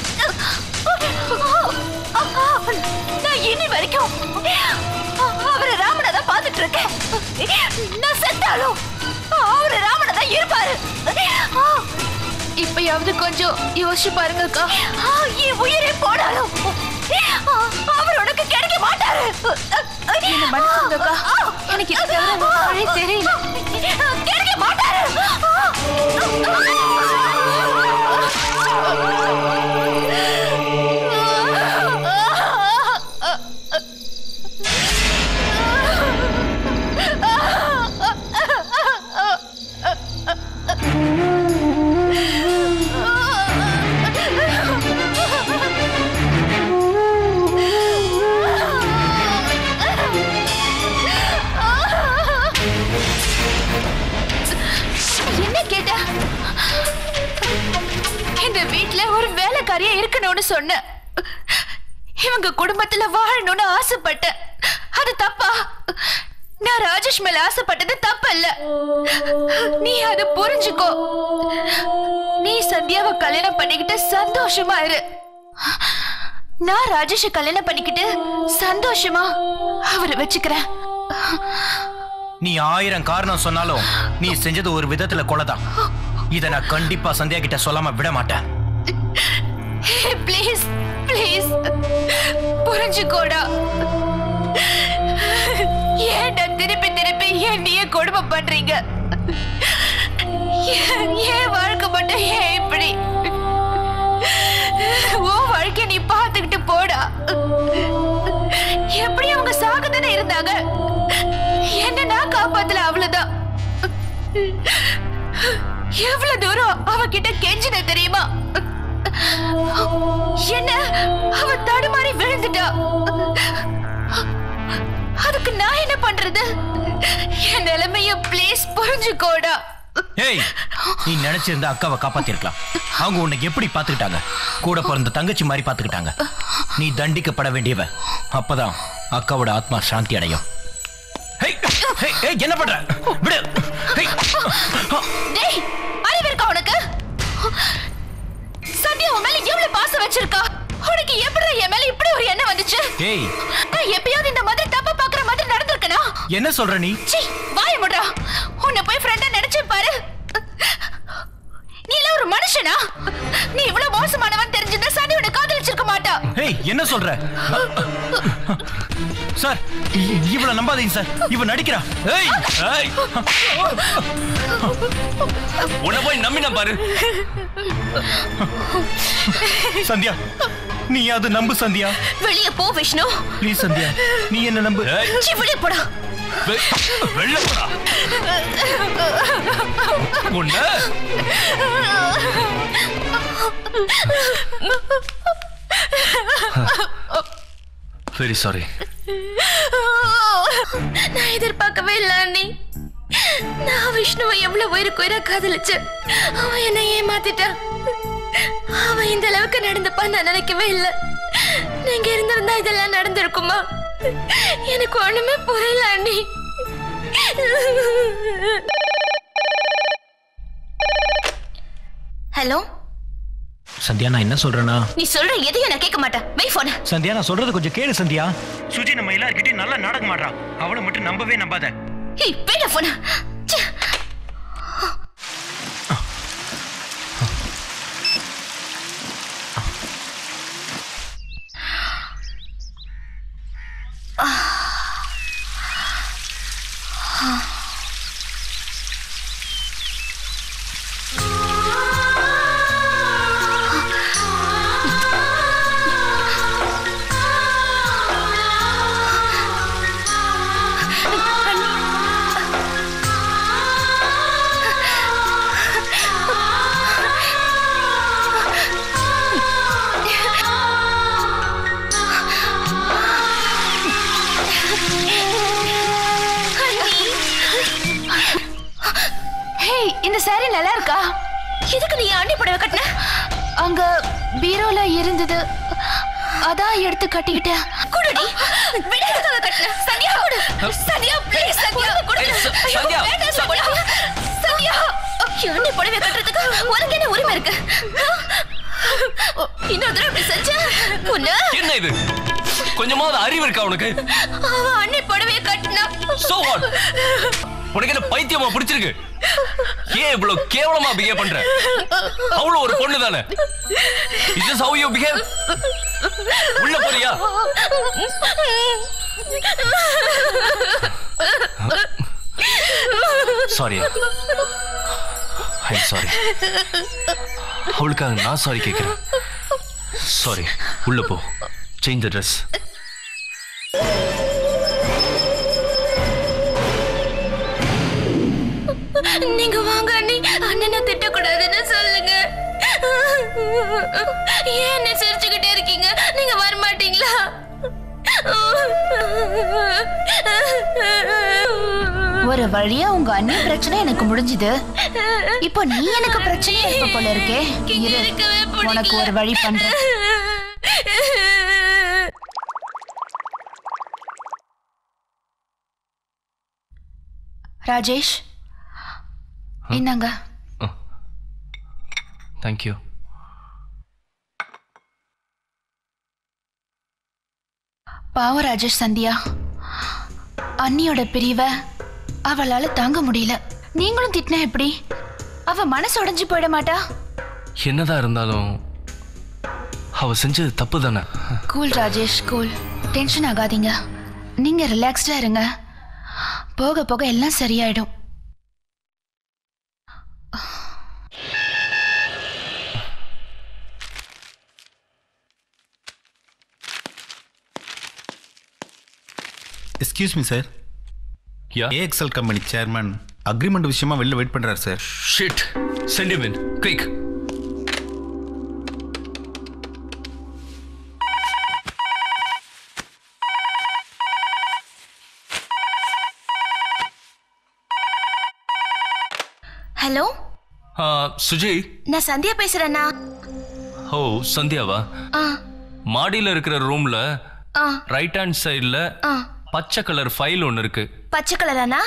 நான் இனி வரைக்கும் அவரை ராமனை தான் பார்த்துட்டு இருக்கேன். நான் செத்தாலும் அவரு ராமனை தான் இருப்பாரு. இப்பயாவது கொஞ்சம் யோசிச்சு பாருங்க அக்கா. என் உயிரே போனாலும் அவர் உனக்கு கிடைக்க மாட்டாரு. என்ன மன்னிச்சுங்க அக்கா, எனக்கு இது தவிர வேற வழி தெரியல. கிடைக்க மாட்டாரு. வேலைக்காரியா இருக்கணும்னு சொன்ன. இவங்க குடும்பத்துல வாழணும்னு ஆசைப்பட்ட. அது தப்பா? நான் ராஜேஷ் மேல ஆசைப்பட்டது தப்பு இல்ல. நீ அதை புரிஞ்சுக்கோ. நீ சந்தியாவை கல்யாணம் பண்ணிக்கிட்டு சந்தோஷமா இரு. நான் ராஜேஷ கல்யாணம் பண்ணிக்கிட்டு சந்தோஷமா அவரை வச்சுக்கிறேன். நீ 1000 காரணம் சொன்னாலும் நீ செஞ்சது ஒரு விதத்துல கொலைதான். இத நான் கண்டிப்பா சந்தியா கிட்ட சொல்லாம விட மாட்டேன். ப்ளீஸ் ப்ளீஸ் புரிஞ்சுக்கோடா. ஏன்டா திருப்பி திருப்பி என்னையே கொடுமை பண்றீங்க? ஏன் வாழ்க்கை மட்டும் ஏன் இப்படி? ஓ வாழ்க்கை நீ பார்த்துக்கிட்டு போடா. எப்படி அவங்க சாகத்தானே இருந்தாங்க, என்ன நான் காப்பாத்தல, அவ்வளவுதான். எவ்வளவு தூரம் அவகிட்ட கெஞ்சின தெரியுமா? என்ன அவ தடுமாறி விழுந்துட்டா. அதுக்கு நான் என்ன பண்றது? என் நிலைமைய ப்ளீஸ் புரிஞ்சுக்கோடா. ஏய், நீ நினைச்சிருந்தா அக்காவை காப்பாத்திருக்கலாம். அவங்க உன்னை எப்படி பாத்துக்கிட்டாங்க? கூட பிறந்த தங்கச்சி மாதிரி பாத்துக்கிட்டாங்க. நீ தண்டிக்கப்பட வேண்டியவ. அப்பதான் அக்காவோட ஆத்மா சாந்தி அடையும். என்ன பண்ற? விடு. டேய், அறிவு இருக்கா உனக்கு? சத்யா உன் மேல எவ்வளவு பாசம் வச்சிருக்கா? உனக்கு எப்படி என் மேல இப்படி ஒரு எண்ணம் வந்துச்சு? ஏய், நான் எப்பயாவது இந்த மாதிரி தப்பா பாக்குற மாதிரி நடந்திருக்கனா? என்ன சொல்ற நீ? சீ, வாய முட்றா. உன்னை போய் ஃப்ரெண்டா நினைச்சு பாரு. நீ எல்லாம் ஒரு மனுஷனா? நீ இவ்வளவு மோசமானவன் தெரிஞ்சிருந்தா சனி உன்னை காதலிச்சிருக்க மாட்டா. ஏய், என்ன சொல்ற? சார், இவள நம்பாதீங்க சார். இவ நடிக்கிறா. ஏய், ஏய், உன்னை போய் நம்பினா பாரு. சந்தியா, நீ அது நம்பு சந்தியா. வெளியே போ விஷ்ணு. ப்ளீஸ் சந்தியா, நீ என்ன நம்பு. சீ, வெளியே போடா. வெள்ள போடா. உன்ன வெரி சாரி. நான் எதிர்பார்க்கவே இல்லை அண்ணி. நான் விஷ்ணுவை எவ்வளவு உயிருக்கு காதலிச்சேன். அவன் என்னை ஏமாத்திட்டான். அவன் இந்த அளவுக்கு நடந்துப்பா நான் நினைக்கவே இல்லை. நீங்க இருந்திருந்தா இதெல்லாம் நடந்திருக்குமா? எனக்கு ஒண்ணுமே புரியல அண்ணி. ஹலோ சந்தியா, நான் என்ன சொல்றேன்னா, நீ சொல்ற எதையும் நான் கேட்க மாட்டேன். வை போன. சந்தியா, நான் சொல்றது கொஞ்சம் கேளு சந்தியா. சுஜி நம்ம எல்லார்கிட்டயும் நல்லா நாடகம் ஆடுறா. அவளை மட்டும் நம்பவே நம்பாத. ஏய், போடா போன. இந்த சாரி நல்லா இருக்கா? எதுக்கு நீ அண்ணி புடவை கட்டின? அங்க பீரோல இருந்தது, அதான் எடுத்து கட்டிக்கிட்டேன். குடுடி. விடாதத கட்டின. சந்தியா குடு. சந்தியா ப்ளீஸ். சந்தியா குடு. சந்தியா, சந்தியா, அண்ணி புடவை கட்டுறதுக்கு உனக்கு என்ன உரிமை இருக்கு? இன்னொரு தடவை இப்படி செஞ்ச உன்ன. என்ன இது? கொஞ்சமாவது அறிவு இருக்கா உனக்கு? அவன் அண்ணி புடவையை கட்டினா. So what? உனக்கு என்ன பைத்தியமா பிடிச்சிருக்கு? ஏன் இவ்வளவு கேவலமா பிஹேவ் பண்ற? அவ்வளவு ஒரு பொண்ணு தானே. Is this how you behave? உள்ள போறியா? சாரி. I'm sorry. அவளுக்காக நான் சாரி கேட்கிறேன். சாரி. உள்ள போ. Change the dress. நீங்க வாங்க அண்ணி. அண்ணனை திட்டக்கூடாதுன்னு சொல்லுங்க. ஏன் என்ன சிரிச்சுக்கிட்டே இருக்கீங்க? நீங்க வர மாட்டீங்களா? ஒரு வழியா உங்க அண்ணி பிரச்சனை எனக்கு முடிஞ்சது. இப்போ நீ எனக்கு பிரச்சனையா இருக்க போல இருக்கே. உனக்கு ஒரு வழி பண்றேன். ராஜேஷ், இந்தாங்க. Thank you. பாவம் ராஜேஷ். சந்தியா அண்ணியோட பிரிவை அவளால தாங்க முடியல. நீங்களும் திட்டினா எப்படி? அவ மனசு உடைஞ்சு போயிட மாட்டா? என்னதான் இருந்தாலும் அவ செஞ்சது தப்பு தானே. Cool Rajesh, cool. டென்ஷன் ஆகாதீங்க. நீங்க ரிலாக்ஸ்டா இருங்க. போக போக எல்லாம் சரியாயிடும். Excuse me sir. Ya AXL company chairman agreement விஷயமா வெளில வெயிட் பண்றாரு sir. Shit, send him in quick. Hello, Suji. நான் சந்தியா பேசுறேன்னா. ஓ, சந்தியாவா? மாடியில இருக்கிற ரூம்ல ரைட் ஹேண்ட் சைடுல பச்சை கலர் ஃபைல் ஒன்னு இருக்கு. பச்சை கலரானா?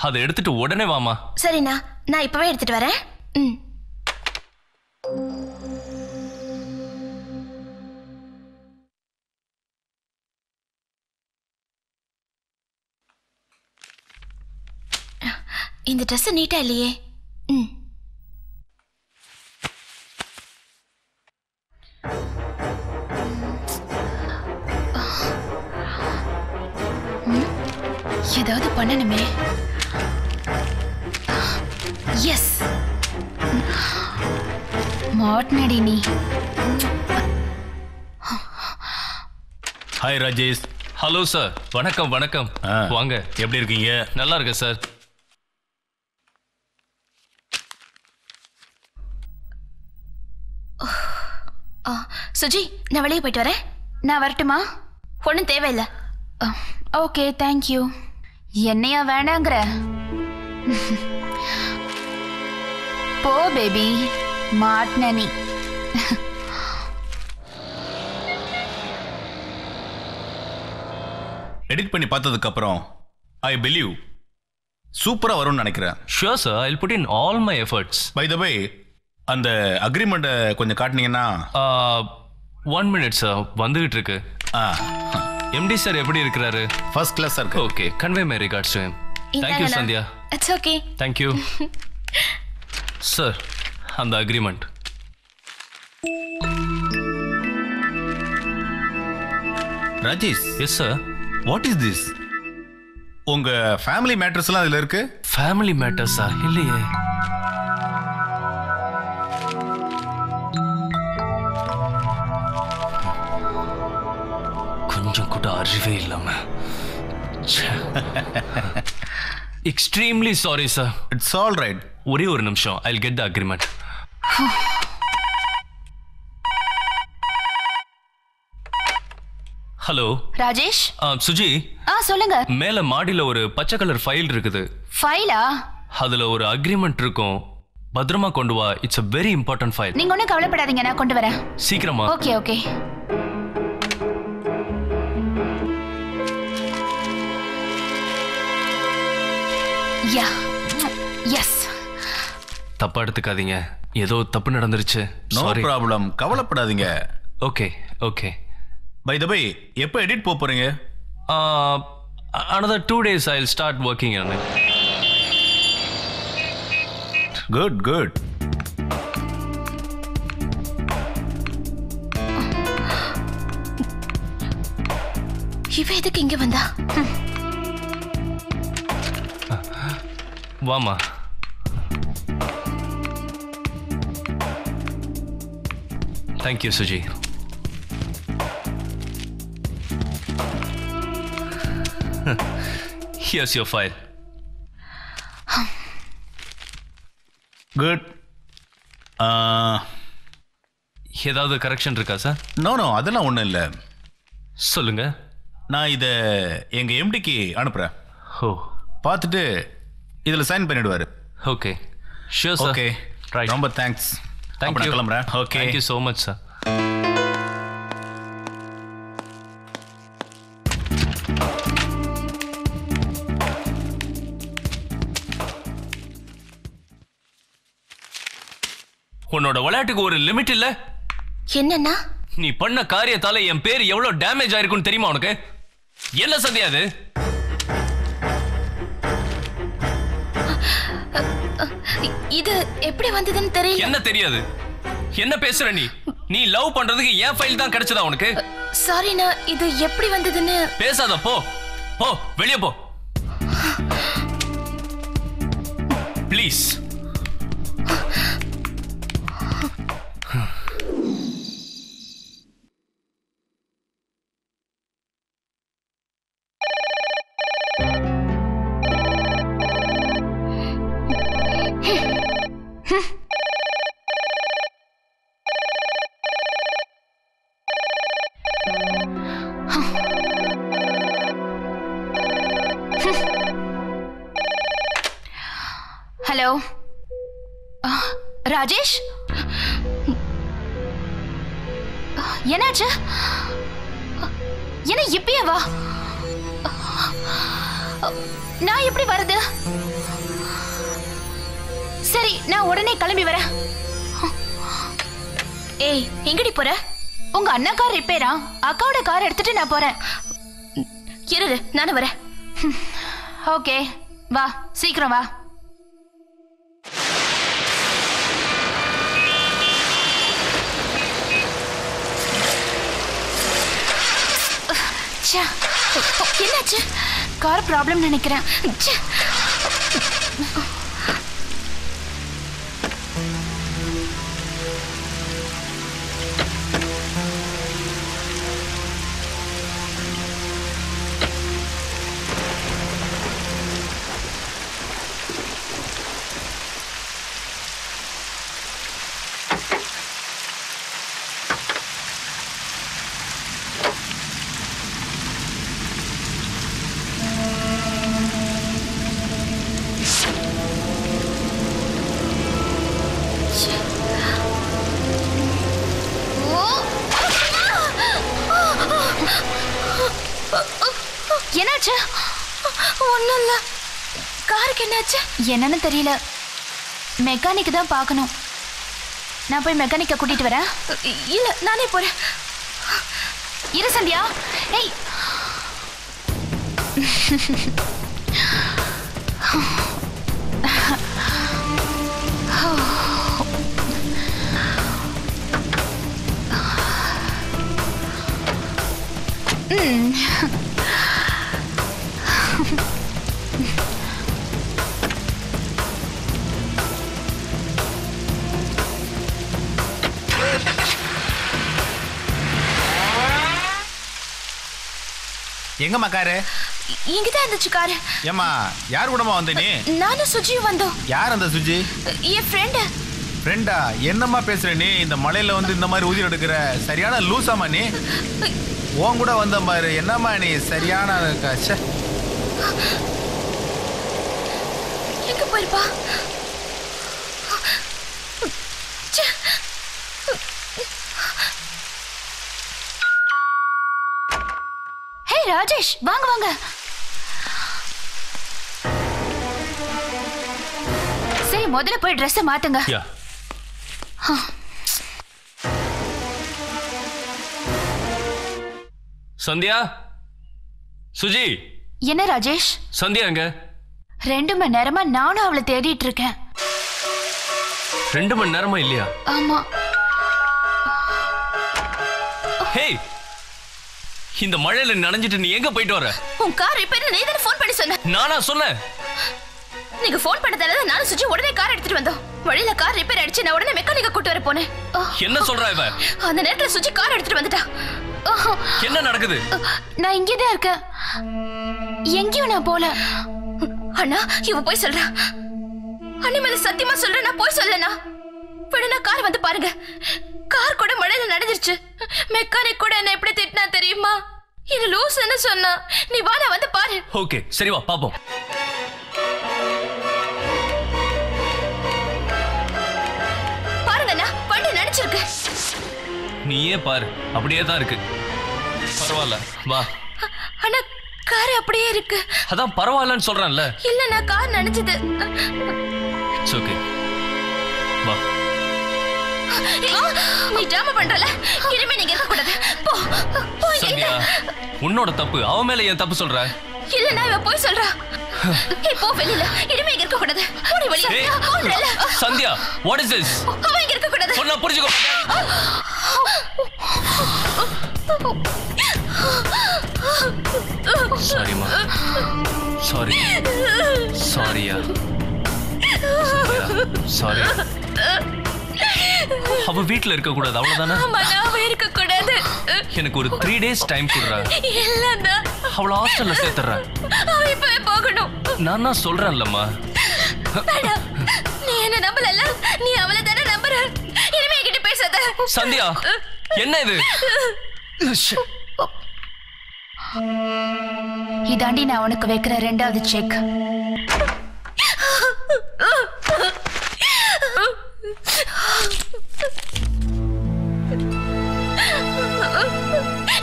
அதை எடுத்துட்டு உடனே வாமா. சரிண்ணா, நான் இப்பவே எடுத்துட்டு வரேன். இந்த ட்ரெஸ் நீட்டா இல்லையே. ஏதாவது பண்ணணுமே. எஸ், மாட்னடி நீ. ஹாய் ராஜேஷ். Hello sir. வணக்கம் வணக்கம். வாங்க. எப்படி இருக்கீங்க? நல்லா இருக்கேன் சார். சுஜி, நான் வெளியே போயிட்டு வரேன். நான் வரட்டுமா? ஒன்றும் தேவையில்லை. Okay, thank you. என்னையா வேணாங்கிற? போ பேபி, மாட்ன நீ. எடிட் பண்ணி பார்த்ததுக்கு அப்புறம் ஐ பிலீவ் சூப்பரா வரும்னு நினைக்கிறேன். Sure sir, I put in all my efforts. By the way, அந்த அக்ரிமெண்ட்டை கொஞ்சம் காட்டினீங்கன்னா. 1 minute சார், வந்துகிட்டு இருக்கு. எம்டி சார் எப்படி இருக்கிறாரு? First class sir. Okay, convey my regards to him. Thank you Sandhya. It's okay. Thank you sir. அந்த agreement. Rajesh. Yes sir. What is this? உங்க ஃபேமிலி மேட்டர்ஸ் எல்லாம் அதுல இருக்கு? ஃபேமிலி மேட்டர்ஸா? இல்லையே. கொஞ்சம் கூட அறிவே இல்லாம. Extremely sorry sir. It's all right. ஒரே ஒரு நிமிஷம், I will get the agreement. Hello Rajesh. Suji. சொல்லுங்க. மேல மாடியில ஒரு பச்சை கலர் ஃபைல் இருக்குது. ஃபைலா? அதுல ஒரு அக்ரிமெண்ட் இருக்கும். பத்திரமா கொண்டு வா. It's a very important file. நீங்க ஒன்னும் கவலைப்படாதீங்க, நான் கொண்டு வரேன். சீக்கிரமா. Okay okay. Ya, yes. தப்பா எடுத்துக்காதீங்க, ஏதோ தப்பு நடந்துருச்சு. நோ ப்ராப்ளம், கவலைப்படாதீங்க. Okay okay. By the way, எப்போ எடிட் போறீங்க? another 2 days I'll start working on it. Good, good. இவ எதுக்கு இங்க வந்தா? வாமா. Thank you, Suji. Here's your file. Good. ஏதாவது கரெக்ஷன் இருக்கா சார்? நோ நோ, அதெல்லாம் ஒன்றும் இல்லை. சொல்லுங்க. நான் இதை எங்கள் எம்டிக்கு அனுப்புகிறேன். ஓ, பார்த்துட்டு இதில் சைன் பண்ணிடுவார். Okay sure sir. Okay, right. ரொம்ப தேங்க்ஸ். Thank you. கிளம்புறேன். Okay, thank you so much sir. உன்னோட விளையாட்டுக்கு ஒரு லிமிட் இல்ல? என்னன்னா? நீ பண்ண காரியத்தால என் பேர் எவ்வளவு டேமேஜ் ஆயிருக்குன்னு தெரியுமா உனக்கு? என்ன சந்தியா அது? இது எப்படி வந்ததுன்னு தெரியல. என்ன தெரியாது? என்ன பேசுற நீ? நீ லவ் பண்றதுக்கு என் ஃபைல் தான் கிடைச்சதா உனக்கு? சாரி, நான் இது எப்படி வந்ததுன்னு. பேசாத, போ போ, வெளியே போ ப்ளீஸ். ஹலோ ராஜேஷ், என்னாச்சு? என்ன இப்பயே வா? நான் எப்படி வரது? சரி, நான் உடனே கிளம்பி வரேன். ஏய், எங்கடி போற? உங்க அண்ணா கார் ரிப்பேரா? அக்காவோட கார் எடுத்துட்டு நான் போறேன். இரு, நானும் வரேன். ஓகே, வா, சீக்கிரம் வா. என்னாச்சு? கார் ப்ராப்ளம் நினைக்கிறேன். என்னாச்சு? ஒண்ணும் இல்ல. காருக்கு என்னாச்சு? என்னன்னு தெரியல. மெக்கானிக் தான் பார்க்கணும். நான் போய் மெக்கானிக்க கூட்டிட்டு வரேன். இல்ல, நானே போறேன். இரு சந்தியா. ஏய், எங்கம்மா காரு? இங்கதான் இருந்துச்சு காரு. ஏமா, யார் கூடமா வந்த நீ? நானும் சுஜியும் வந்தோம். யார் அந்த சுஜி? என் ஃப்ரெண்டு. ஃப்ரெண்டா? என்னம்மா பேசுற நீ? இந்த மலையில வந்து இந்த மாதிரி ஊதிரம் எடுக்கிற சரியான லூசாமா நீ? உன் கூட வந்த பாரு. என்னம்மா நீ சரியான ச்சே. எங்க போயிருப்பா? ஹே ராஜேஷ், வாங்க வாங்க. சரி, முதல்ல போய் ட்ரெஸ் மாத்துங்க. சந்தியா, சுஜி. என்ன ராஜேஷ்? சந்தியா எங்க? 2 மணி நேரமா நானும் அவளை தேடிட்டு இருக்கேன். 2 மணி நேரமா இல்லையா? ஆமா. ஹே, இந்த மழையில நனைஞ்சிட்டு நீ எங்க போயிட்டு வர? உன் கார் ரிப்பேர் நீ தானே ஃபோன் பண்ணி சொன்ன. நானா சொன்னேன்? நீங்க ஃபோன் பண்ணதால நானும் சுஜி உடனே கார் எடுத்துட்டு வந்தோம். வழியில கார் ரிப்பேர் ஆயிடுச்சு. நான் உடனே மெக்கானிக்க கூட்டி வர போனேன். என்ன சொல்றா இவ? அந்த நேரத்துல சுஜி கார் எடுத்துட்டு வந்துட்டா. என்ன நடக்குது? நான் இங்கேதான் இருக்கேன். எங்கேயும் நான் போல. அண்ணா, இவ போய் சொல்றா. அண்ணி மேல சத்தியமா சொல்றேன், நான் போய் சொல்லனா. விடுனா கார் வந்து பாருங்க. கார் கூட மழையில நனைஞ்சிருச்சு. மெக்கானிக் கூட என்ன எப்படி திட்டினா தெரியுமா? இது லூசுன்னு சொன்னா. நீ வா, நான் வந்து பாரு. ஓகே, சரி வா பாப்போம். பாருங்க அண்ணா, வண்டி நனைச்சிருக்கு. நீயே பாரு, அப்படியே தான் இருக்கு. பரவாயில்ல, வா. அண்ணா, கார் அப்படியே இருக்கு. அதான் பரவாயில்லன்னு சொல்றேன்ல. இல்லண்ணா, கார் நனைஞ்சது. இட்ஸ் ஓகே, வா. நீ டிராமா பண்றல. இனிமே நீங்க இருக்க கூடாது. போ போ. சந்தியா, உன்னோட தப்பு. அவ மேல ஏன் தப்பு சொல்ற? இல்லண்ணா, இவ போய் சொல்றா. போ வெளியில. இனிமே இங்க இருக்க கூடாது. போடி வெளியில. போறல. Sandhya, what is this? அவன் இங்க இருக்க கூடாது. சொன்னா புரிஞ்சுக்கோ. சாரிமா. சாரி. சாரியா. சாரி. அவ வீட்ல இருக்க கூடாது அவ்வளவுதானே? அவ இருக்க கூடாது. எனக்கு ஒரு 3 days டைம் கொடுறா. இல்லடா. அவள ஹாஸ்டல்ல சேர்த்துறேன். அவ இப்பவே போகணும். நான் தான் சொல்றேன்லம்மா. நீ என்ன நம்பலல? நீ அவளை தானே நம்புற. இனிமே என்கிட்ட பேசாத. சந்தியா, என்ன இது? இதாண்டி நான் உனக்கு வைக்கிற 2வது செக்.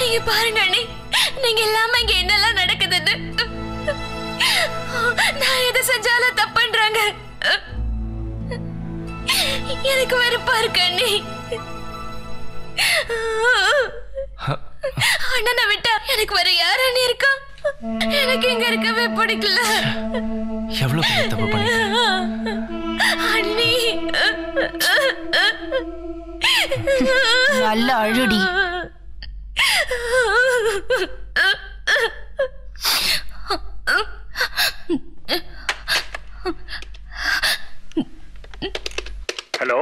நீங்க பாருங்க அண்ணி, நீங்க இல்லாம இங்க என்னெல்லாம் நடக்குதுன்னு. நான் எதை செஞ்சாலும் தப்புன்றாங்க. எனக்கு வெறுப்பா இருக்கு அண்ணி. அண்ணனை விட்டா எனக்கு வேற யார் அண்ணி இருக்கா? எனக்கு இங்க இருக்கவே பிடிக்கல. எவ்வளவு பெரிய தப்பு பண்ணிட்டேன் அண்ணி. நல்ல அழுடி. ஹலோ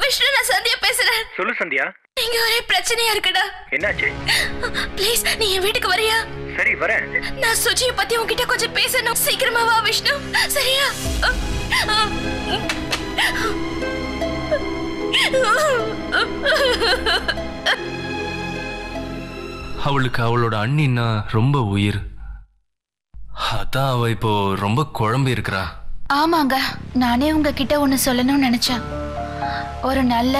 விஷ்ணு, நான் சந்தியா பேசுறேன். சொல்லு சந்தியா. இங்க ஒரே பிரச்சனையா இருக்குடா. என்னாச்சு? ப்ளீஸ் நீ என் வீட்டுக்கு வரியா? சரி வரேன். நான் சுஜியை பத்தி உன்கிட்ட கொஞ்சம் பேசணும். சீக்கிரமா வா விஷ்ணு, சரியா? அவளுக்கு அவளோட அண்ணின்னா ரொம்ப உயிர். அதான் அவ இப்போ ரொம்ப குழம்பி இருக்கிறா. ஆமாங்க, நானே உங்ககிட்ட ஒன்னு சொல்லணும்னு நினைச்சேன். ஒரு நல்ல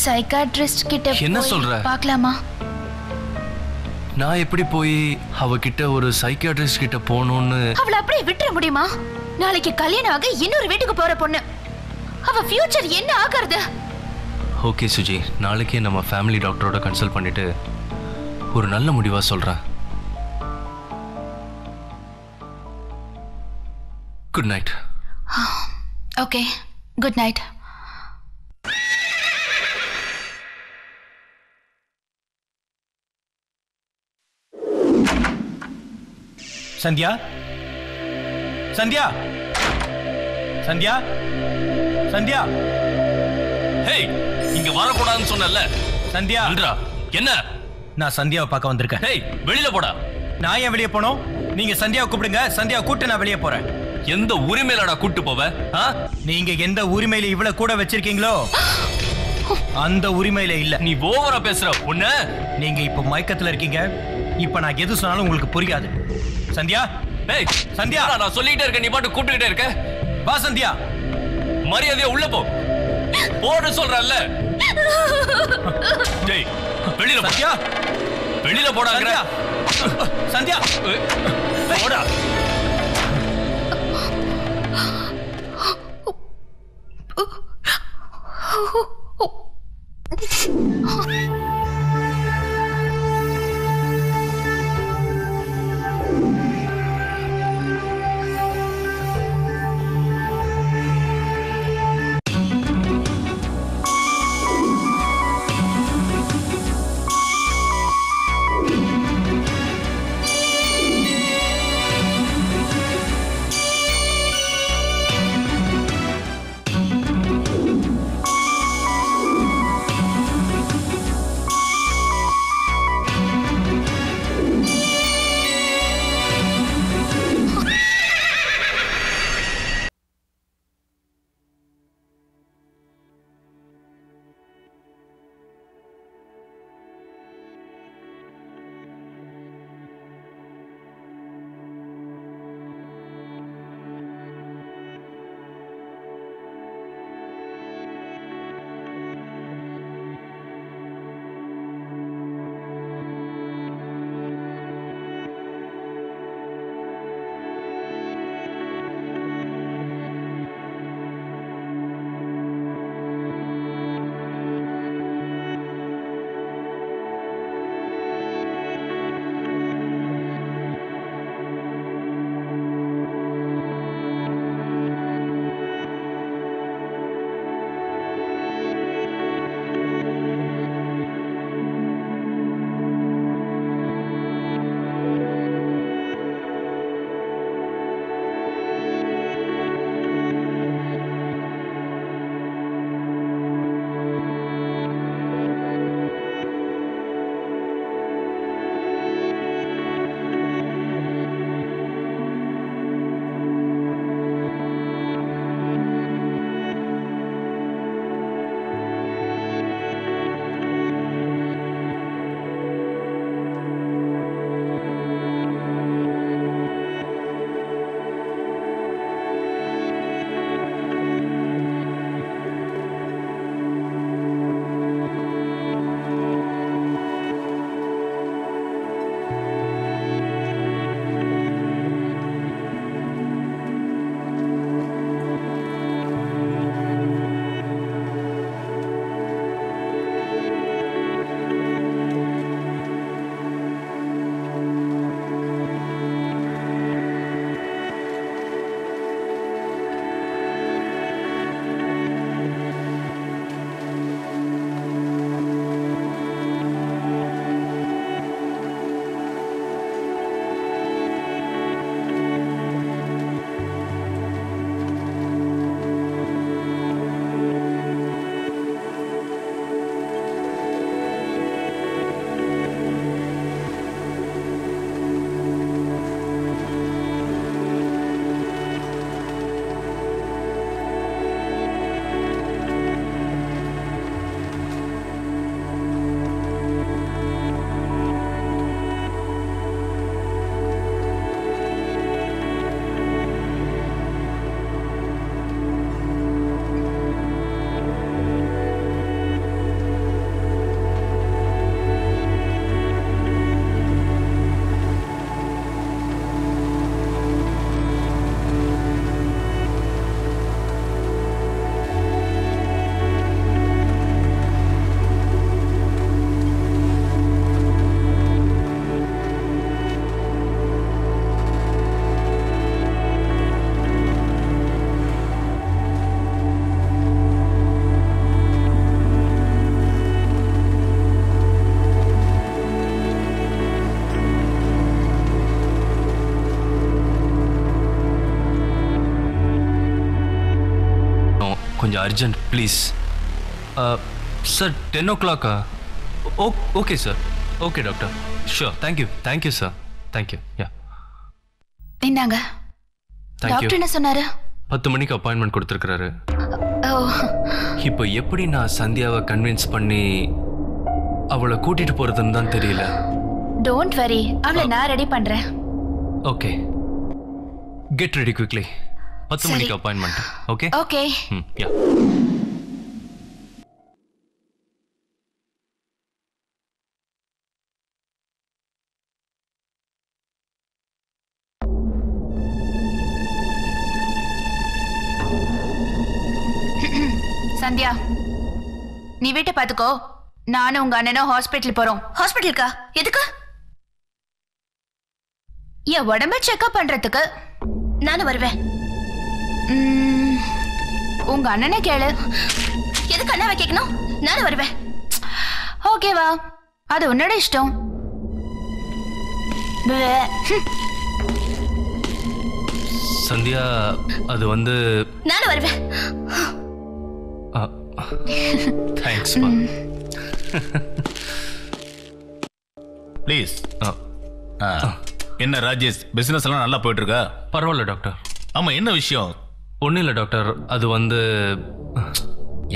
சைக்காட்ரிஸ்ட் கிட்ட என்ன போய் சொல்ற? பார்க்கலாமா? நான் எப்படி போய் அவகிட்ட ஒரு சைக்கியாட்ரிஸ்ட் கிட்ட போகணும்னு? அவளை அப்படியே விட்டுற முடியுமா? நாளைக்கு கல்யாணம் ஆக இன்னொரு வீட்டுக்கு போற பொண்ணு. அவ ஃபியூச்சர் என்ன ஆகிறது? ஓகே சுஜி, நாளைக்கே நம்ம ஃபேமிலி டாக்டரோட கன்சல்ட் பண்ணிட்டு ஒரு நல்ல முடிவா சொல்றேன். Good night. Okay, good night. Sandhya, Sandhya, Sandhya, Sandhya. Hey, இங்க வரக்கூடாதுன்னு சொன்னல. சந்தியா. அல்ரா, என்ன? நான் சந்தியாவை பார்க்க வந்திருக்கேன். ஹேய், வெளியில போடா. நான் ஏன் வெளியே போனோம்? நீங்க சந்தியாவை கூப்பிடுங்க. சந்தியாவை கூப்பிட்டு நான் வெளியே போறேன். எந்த உரிமையிலடா கூட்டு போவ? நீங்க எந்த உரிமையில இவ்வளவு கூட வச்சிருக்கீங்களோ அந்த உரிமையில இல்ல. நீ ஓவரா பேசுற. உன்ன நீங்க இப்ப மயக்கத்துல இருக்கீங்க. இப்ப நான் எது சொன்னாலும் உங்களுக்கு புரியாது. சந்தியா. ஏய் சந்தியா, நான் சொல்லிட்டே இருக்கேன், நீ பாட்டு கூப்பிட்டுக்கிட்டே இருக்க. வா சந்தியா. மரியாதையா உள்ள போ. போடு சொல்றல்ல. டேய் வெளியில போ. சந்தியா, வெளியில போடாங்கற. சந்தியா, போடா. கொஞ்சம் urgent please. Sir 10 o'clock. Okay sir. Okay doctor. Sure. Thank you sir. Thank you. Ya இந்தாங்க. தேங்க்யூ. டாக்டர் என்ன சொன்னாரு? 10 மணிக்கு அப்பாயின்மெண்ட் கொடுத்துருக்காரு. ஓ, இப்போ எப்படி நான் சந்தியாவை கன்வின்ஸ் பண்ணி அவளை கூட்டிட்டு போறதுன்னு தான் தெரியல. டோன்ட் வரி, அவளை நான் ரெடி பண்றேன். Okay, get ready quickly. 10 மணிக்கு appointment. Okay okay. Ya. Sandhya, நீ வீட்டை பாத்துக்கோ. நானும் உங்க அண்ணனும் ஹாஸ்பிட்டல் போறோம். ஹாஸ்பிட்டலுக்கா? எதுக்கு? என் உடம்ப செக்அப் பண்றதுக்கு. நானும் வருவேன். உங்க அண்ணனை கேளு. எதுக்கு அண்ணாவை கேட்கணும்? நானும் வருவேன். ஓகேவா? அது உன்னோட இஷ்டம். சந்தியா, அது வந்து நானும் வருவேன். தேங்க்ஸ். ப்ளீஸ். என்ன ராஜேஷ், பிசினஸ் எல்லாம் நல்லா போயிட்டு இருக்கா? பரவாயில்ல டாக்டர். ஆமா, என்ன விஷயம்? ஒன்றும் இல்லை டாக்டர், அது வந்து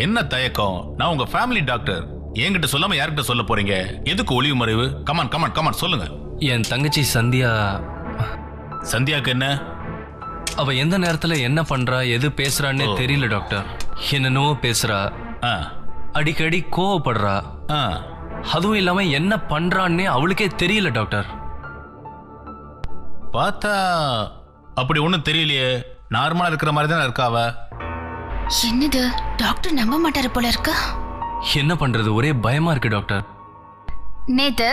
என்ன தயக்கம்? நான் உங்க ஃபேமிலி டாக்டர். என்கிட்ட சொல்லாம யார்கிட்ட சொல்ல போறீங்க? எதுக்கு ஒளிவு மறைவு? கமான் கமான் கமான் சொல்லுங்க. என் தங்கச்சி சந்தியா. சந்தியாக்கு என்ன? அவ எந்த நேரத்துல என்ன பண்றா, எது பேசுறான்னே தெரியல டாக்டர். என்னென்னவோ பேசுறா, அடிக்கடி கோவப்படுறா. அதுவும் இல்லாம என்ன பண்றான்னே அவளுக்கே தெரியல டாக்டர். பார்த்தா அப்படி ஒண்ணும் தெரியலையே. நார்மலா இருக்கிற மாதிரி தானே இருக்கா அவ. என்னது, டாக்டர் நம்ப மாட்டாரு போல இருக்கு. என்ன பண்றது, ஒரே பயமா இருக்கு டாக்டர். நேத்து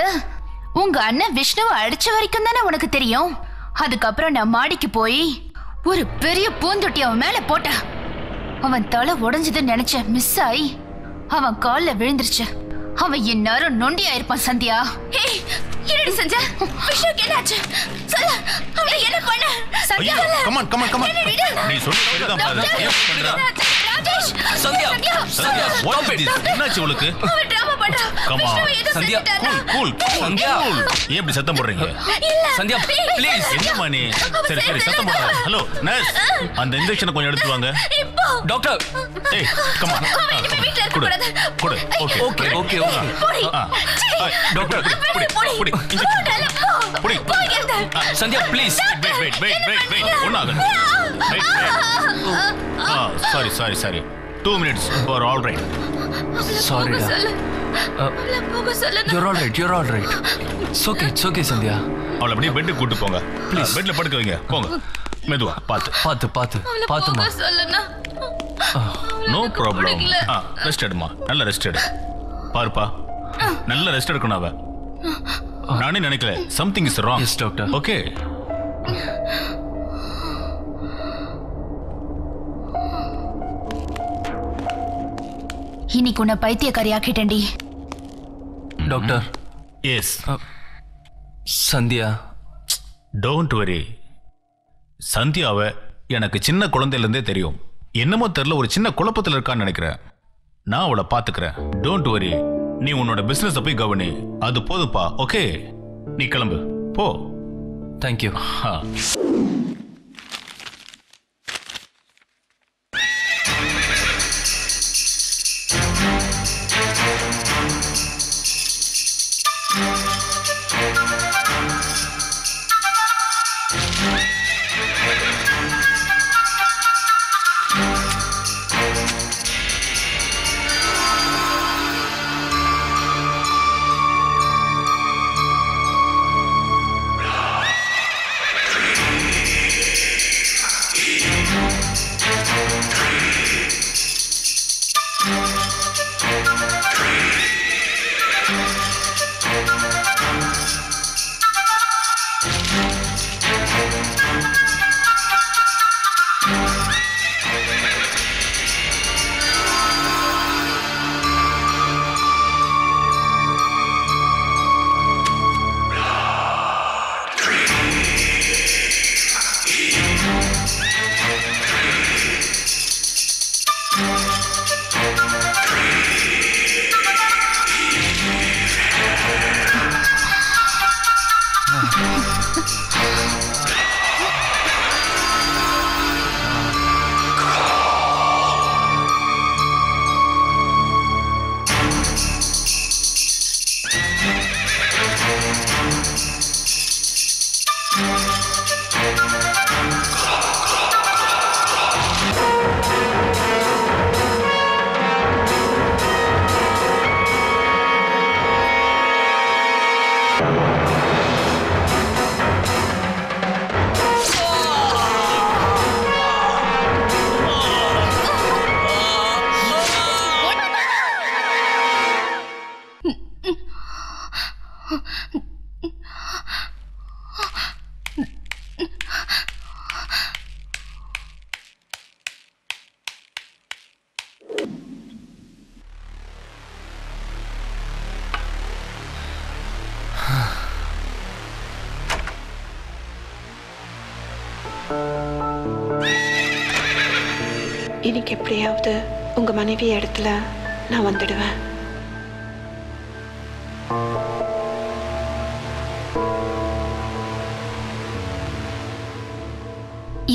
உங்க அண்ணன் விஷ்ணுவை அடிச்ச வரைக்கும் தானே உனக்கு தெரியும். அதுக்கப்புறம் நான் மாடிக்கு போய் ஒரு பெரிய பூந்தொட்டி அவன் மேல போட்ட. அவன் தலை உடைஞ்சதுன்னு நினைச்ச, மிஸ் ஆகி அவன் கால்ல விழுந்துருச்சு. அவன் இந்நேரம் நொண்டி ஆயிருப்பான். சந்தியா, என்னடி செஞ்ச? விஷ்ணுக்கு என்னாச்சு? சொல்லு, அவன் என்ன பண்ண? Sandhya, come on come on come on. நீ சொல்லுதான் பாரு. ஏன் பண்றா? Rajesh, Sandhya, Sandhya, what is this? என்னாச்சு உங்களுக்கு? அவன் டிராமா பண்றா. விஷ்ணுவை ஏதோ சந்தியா, செஞ்சிட்டானா? கூல் சந்தியா. ஏன் இப்படி சத்தம் போடுறீங்க? சந்தியா ப்ளீஸ். என்னம்மா நீ? சரி சரி சத்தம் போடாத. ஹலோ நர்ஸ், அந்த இன்ஜெக்ஷனை கொஞ்சம் எடுத்து வாங்க. இப்போ டாக்டர். ஏய் கமான். இனிமே வீட்ல இருக்க குடு கூடாது. குடு. Okay okay okay okay. போடி. டாக்டர் புடி புடி புடி. சந்தியா ப்ளீஸ். வெயிட் ஒண்ணாக. Sorry sorry sorry. 2 minutes for all right. Sorry டா. போக சொல்லு. You're all right. It's okay Sandhya. அவளை அப்படியே பெட்டுக்கு கூட்டு போங்க. ப்ளீஸ் பெட்ல படுக்க வைங்க. போங்க மெதுவா பாத்துமா. சொல்லுனா. No problem. ரெஸ்ட் எடுமா, நல்ல ரெஸ்ட் எடு. பாருப்பா, நல்ல ரெஸ்ட் எடுக்கணும் அவ. நானே நினைக்கல something is wrong. Yes doctor. Okay. இன்னைக்கு உன்னை பைத்தியக்காரி ஆக்கிட்டேன்டி. Doctor. Yes. Sandhya. Don't worry. சந்தியாவை எனக்கு சின்ன குழந்தையிலேருந்தே தெரியும். என்னமோ தெரியல, ஒரு சின்ன குழப்பத்தில் இருக்கான்னு நினைக்கிறேன். நான் அவளை பார்த்துக்கிறேன். Don't worry. நீ உன்னோட பிசினஸ் போய் கவனி. அது போதுப்பா. ஓகே, நீ கிளம்பு போ. தேங்க்யூ. இன்னைக்கு எப்படியாவது உங்க மனைவி இடத்துல நான் வந்துடுவேன்.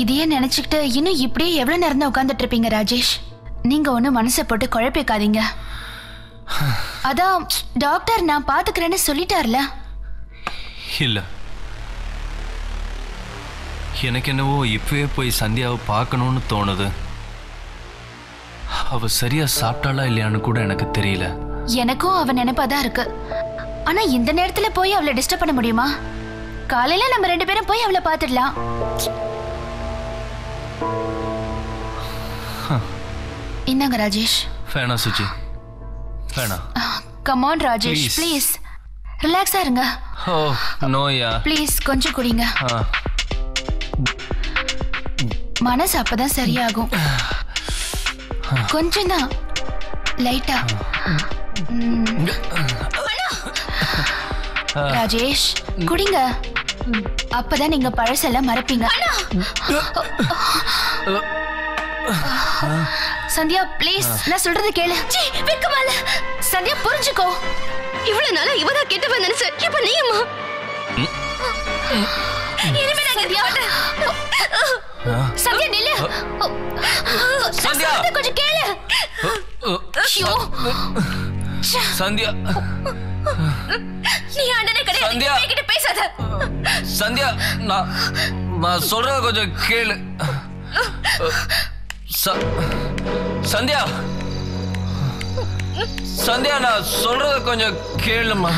இதையே நினைச்சுக்கிட்டு இன்னும் இப்படியே எவ்வளவு நேரம் தான் உட்கார்ந்துட்டு இருப்பீங்க ராஜேஷ்? நீங்க ஒன்னும் மனசை போட்டு குழப்பிக்காதீங்க. அதான் டாக்டர் நான் பாத்துக்கிறேன்னு சொல்லிட்டார்ல. இல்ல, எனக்கு என்னவோ இப்பவே போய் சந்தியாவை பார்க்கணும்னு தோணுது. அவ சரியா சாப்பிட்டாளா இல்லையான்னு கூட எனக்கு தெரியல. எனக்கும் அவ நினைப்பாதான் இருக்கு. ஆனா இந்த நேரத்துல போய் அவளை டிஸ்டர்ப் பண்ண முடியுமா? காலையில நம்ம 2 பேரும் போய் அவளை பாத்துடலாம். இந்தாங்க ராஜேஷ். வேணா சுஜி, வேணா. கம் ஆன் ராஜேஷ், ப்ளீஸ் ரிலாக்ஸா இருங்க. ஓ நோயா? ப்ளீஸ் கொஞ்சம் குடிங்க. மனசு அப்பதான் சரியாகும். கொஞ்சம் தான், லைட்டா. ராஜேஷ் குடிங்க, அப்பதான் நீங்க பழசெல்லாம் மறப்பீங்க. சந்தியா ப்ளீஸ், நான் சொல்றது கேளு. வெக்கமால சந்தியா புரிஞ்சுக்கோ. இவ்வளவு நாளா இவதான் கெட்டவன் நினைச்சேன், இப்ப நீயுமா? இனிமே நான் சந்தியா சந்தியா நில்லு. சந்தியா கொஞ்சம் கேளு. சந்தியா, நீ அண்ணனே கிடையாது, சந்தியா என்கிட்ட பேசாத. சந்தியா, நான் சொல்றத கொஞ்சம் கேளு. சந்தியா, சந்தியா நான் சொல்றத கொஞ்சம் கேளுமா.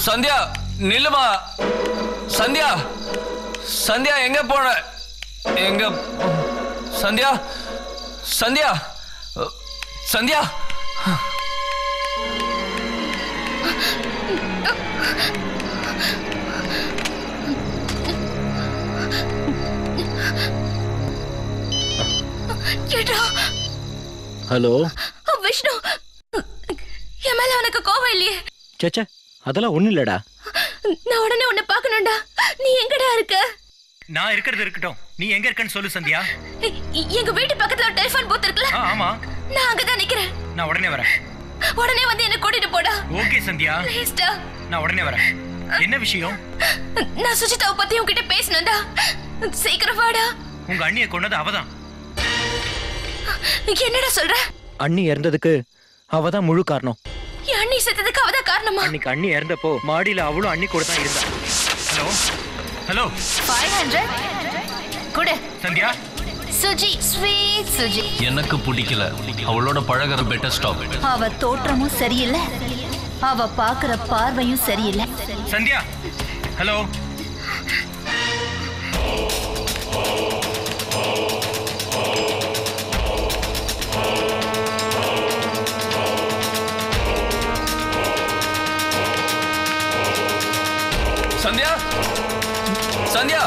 சந்தியா நில்லுமா. சந்தியா, சந்தியா எங்க போன? எங்க சந்தியா? சந்தியா, சந்தியா. ஹலோ விஷ்ணு, என் மேல உனக்கு கோவம் இல்லையே? சேச்சே, அதெல்லாம் ஒண்ணும் இல்லடா. நான் உடனே உன்னை பார்க்கணும்டா. நீ எங்கடா இருக்க? நான் இருக்கிறது இருக்கட்டும், நீ எங்க இருக்கன்னு சொல்லு சந்தியா. எங்க வீட்டு பக்கத்துல ஒரு டெலிபோன் பூத் இருக்குல்ல? ஆமா, நான் அங்கதான் நிக்கிறேன். நான் உடனே வரேன். உடனே வந்து என்ன கூட்டிட்டு போடா. ஓகே சந்தியா, ப்ளீஸ்டா. நான் உடனே வரேன். என்ன விஷயம்? நான் சுஜிதாவை பத்தி உன்கிட்ட பேசணும்டா. சீக்கிரம் வாடா. உங்க அண்ணியை கொன்னது அவதான். என்னடா சொல்ற? அண்ணி இறந்ததுக்கு அவதான் முழு காரணம். என் அண்ணி செத்ததுக்கு அவதான் காரணமா? அன்னைக்கு அண்ணி இறந்தப்போ மாடியில அவளும் அண்ணி கூட தான் இருந்தா. ஹலோ ஹலோ 500 குடு. சந்தியா, சுஜி, ஸ்வீட் சுஜி. எனக்கு பிடிக்கல, அவளோட பழகுற பெட்டர் ஸ்டாப். அவ தோற்றமும் சரியில்லை, அவ பாக்குற பார்வையும் சரியில்லை. சந்தியா, ஹலோ. சந்தியா, சந்தியா.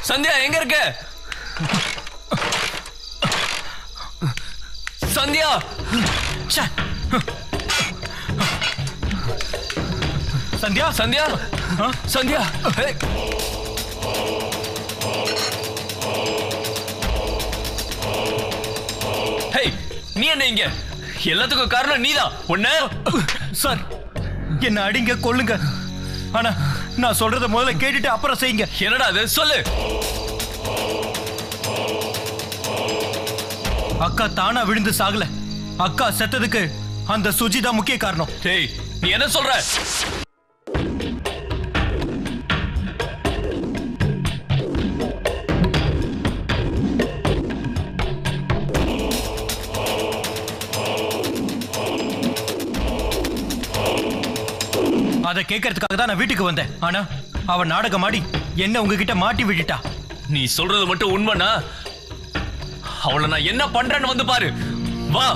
சந்தியா எங்க இருக்க? சந்தியா, சந்தியா, சந்தியா, சந்தியா. ஹேய், நீ என்ன இங்க? எல்லாத்துக்கும் காரணம் நீதான். உன்ன சார், என்ன அடிங்க கொல்லுங்க, ஆனா நான் சொல்றத முதல்ல கேட்டுட்டு அப்புறம் செய்யுங்க. என்னடா அது, சொல்லு. அக்கா தானா விழுந்து சாகல, அக்கா செத்ததுக்கு அந்த சுஜி தான் முக்கிய காரணம். டேய், நீ என்ன சொல்ற? அதை கேட்கறதுக்காக தான் நான் வீட்டுக்கு வந்தேன். ஆனா அவ நாடகம் ஆடி என்ன உங்ககிட்ட மாட்டி விட்டுட்டா. நீ சொல்றது மட்டும் உண்மைனா அவளை நான் என்ன பண்றேன்னு வந்து பாரு. வா.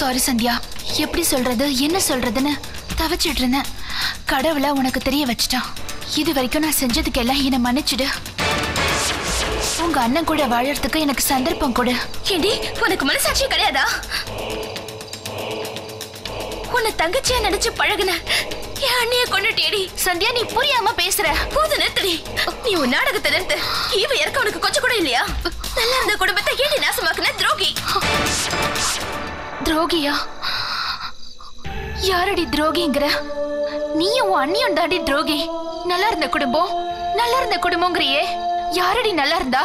சாரி சந்தியா. எப்படி சொல்றது என்ன சொல்றதுன்னு தவிச்சிட்டு இருந்தேன். கடவுளை உனக்கு தெரிய வச்சுட்டான். இது வரைக்கும் நான் செஞ்சதுக்கெல்லாம் என்னை மன்னிச்சிடு. உங்க அண்ணன் கூட வாழறதுக்கு எனக்கு சந்தர்ப்பம் கொடு. ஏண்டி உனக்கு மனசாட்சியே கிடையாதா? உன்னை தங்கச்சியா நினைச்சு பழகுன என் அண்ணிய கொண்டுட்டேடி. சந்தியா நீ புரியாம பேசுற. போது நிறுத்தடி. நீ உன் நாடகத்தை நிறுத்து. ஈவ இறக்க உனக்கு கொஞ்சம் கூட இல்லையா? நல்லா இருந்த குடும்பத்தை ஏடி நாசமாக்குன துரோகி. துரோகியா? யாரடி துரோகிங்கிற? நீயும் உன் அண்ணியும் தாண்டி துரோகி. நல்லா இருந்த குடும்பங்கிறியே. யாரடி நல்லா இருந்தா?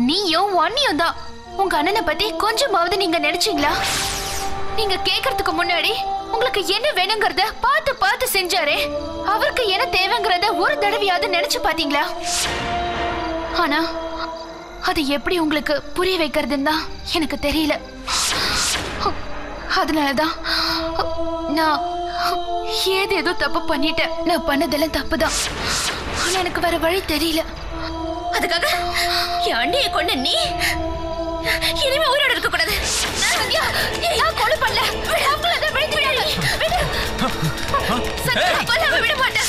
நீயும் உன் அண்ணியும் தான். உங்க அண்ணனை பத்தி கொஞ்சமாவது நீங்க நினைச்சீங்களா? நீங்க கேக்குறதுக்கு முன்னாடி உங்களுக்கு என்ன வேணுங்கிறத பார்த்து பார்த்து செஞ்சாரே, அவருக்கு என்ன தேவைங்கிறத ஒரு தடவையாவது நினைச்சு பாத்தீங்களா? ஆனா அது எப்படி உங்களுக்கு புரிய வைக்கிறதுன்னு தான் எனக்கு தெரியல. அதனாலதான் நான் ஏதேதோ தப்பு பண்ணிட்டேன். நான் பண்ணதெல்லாம் தப்புதான். ஆனா எனக்கு வேற வழி தெரியல. அதுக்காக என் அண்ணியை கொண்டு நீ இனிமே உயிரோட இருக்க கூடாது. நான் கொலை பண்ணல. விட மாட்டேன்.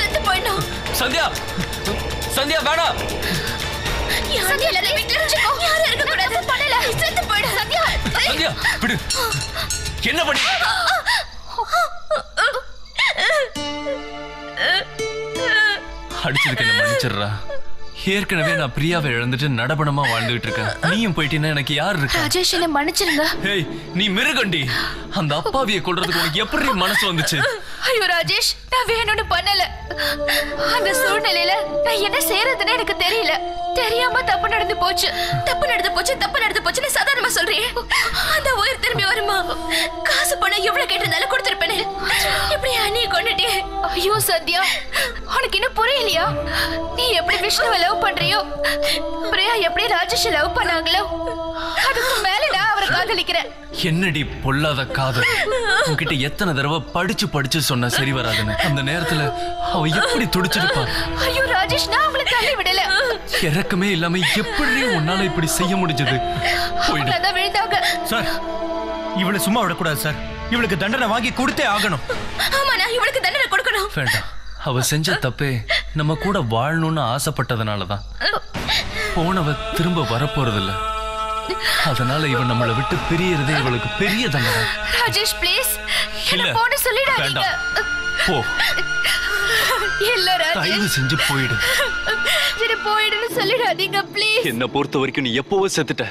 செத்து போயிடும். சந்தியா சந்தியா வேணாம். யாரும் இருக்க கூடாது. பண்ணல செத்து போயிடும். சந்தியா சந்தியா விடு. என்ன பண்ணி? அடிச்சதுக்கு என்ன மன்னிச்சிடுறா. ஏற்கனவே நான் பிரியாவை இழந்துட்டு நடபடமா வாழ்ந்துட்டு இருக்கேன். நீயும் போயிட்டீன்னா எனக்கு யார் இருக்கா? ராஜேஷ் என்ன மன்னிச்சிருங்க. ஏய் நீ மிருகண்டி. அந்த அப்பாவியை கொல்றதுக்கு உனக்கு எப்படி மனசு வந்துச்சு? ஐயோ ராஜேஷ், நான் வேணும்னு பண்ணல. அந்த சூழ்நிலையில நான் என்ன செய்யறதுன்னு எனக்கு தெரியல. தெரியாம தப்பு நடந்து போச்சு. தப்பு நடந்து போச்சுன்னு சாதாரணமா சொல்றியே. அந்த உயிர் திரும்பி வருமா? காசு பணம் எவ்வளவு கேட்டிருந்தாலும் கொடுத்திருப்பேனே. எப்படி அண்ணியை கொண்டுட்டியே? ஐயோ சத்யா, உனக்கு இன்னும் புரியலையா? நீ எப்படி விஷ்ணுவை லவ் பண்றியோ, பிரியா எப்படி ராஜேஷ் லவ் பண்ணாங்களோ, அதுக்கு மேல நான் அவரை காதலிக்கிறேன். என்னடி பொல்லாத காதல். உன்கிட்ட எத்தனை தடவை படிச்சு சொன்னா சரி வராதுன்னு. அந்த நேரத்துல அவ எப்படி துடிச்சிருப்பா. ஐயோ ராஜேஷ், நான் அவளை தள்ளி விடல. இறக்கமே இல்லாம எப்படி உன்னால இப்படி செய்ய முடிஞ்சது? விழுந்தாங்க சார். இவளை சும்மா விடக்கூடாது சார். இவளுக்கு தண்டனை வாங்கி கொடுத்தே ஆகணும். ஆமா, நான் இவளுக்கு தண்டனை கொடுக்கணும். வேண்டாம். அவ செஞ்ச தப்பே நம்ம கூட வாழணும்னு ஆசைப்பட்டதுனாலதான். போனவ திரும்ப வரப்போறதில்ல. அதனால இவன் நம்மளை விட்டு பிரியறதே இவளுக்கு பெரிய தண்டனை. ராஜேஷ் ப்ளீஸ், இல்ல போன சொல்லிடாதீங்க. போ. இல்ல ராஜேஷ், தயவு செஞ்சு போயிடு. சரி போயிடுன்னு சொல்லிடாதீங்க ப்ளீஸ். என்ன பொறுத்த வரைக்கும் நீ எப்பவோ செத்துட்ட.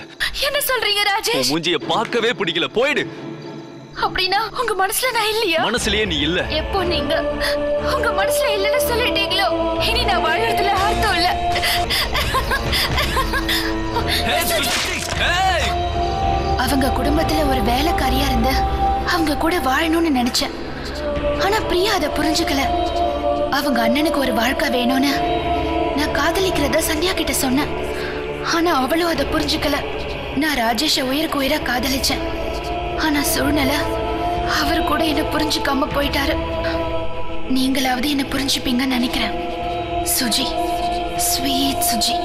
என்ன சொல்றீங்க ராஜேஷ்? மூஞ்சிய பார்க்கவே பிடிக்கல. போயிடு. அப்படின்னா உங்க மனசுல நான் இல்லையா? மனசுலயே நீ இல்ல. எப்போ நீங்க உங்க மனசுல இல்லன்னு சொல்லிட்டீங்களோ, இனி நான் வாழறதுல அர்த்தம் இல்ல. அவங்க குடும்பத்துல ஒரு வேலைக்காரியா இருந்து அவங்க கூட வாழணும்னு நினைச்சேன். ஆனா பிரியா அதை புரிஞ்சுக்கல. அவங்க அண்ணனுக்கு ஒரு வாழ்க்கை வேணும்னு நான் காதலிக்கிறத சந்தியா கிட்ட சொன்னேன். ஆனா அவளும் அதை புரிஞ்சுக்கல. நான் ராஜேஷ உயிருக்கு உயிரா காதலிச்சேன். ஆனா சூழ்நிலை அவர் கூட என்ன புரிஞ்சுக்காம போயிட்டாரு. நீங்களாவது என்ன புரிஞ்சுப்பீங்கன்னு நினைக்கிறேன். சுஜி, ஸ்வீட் சுஜி.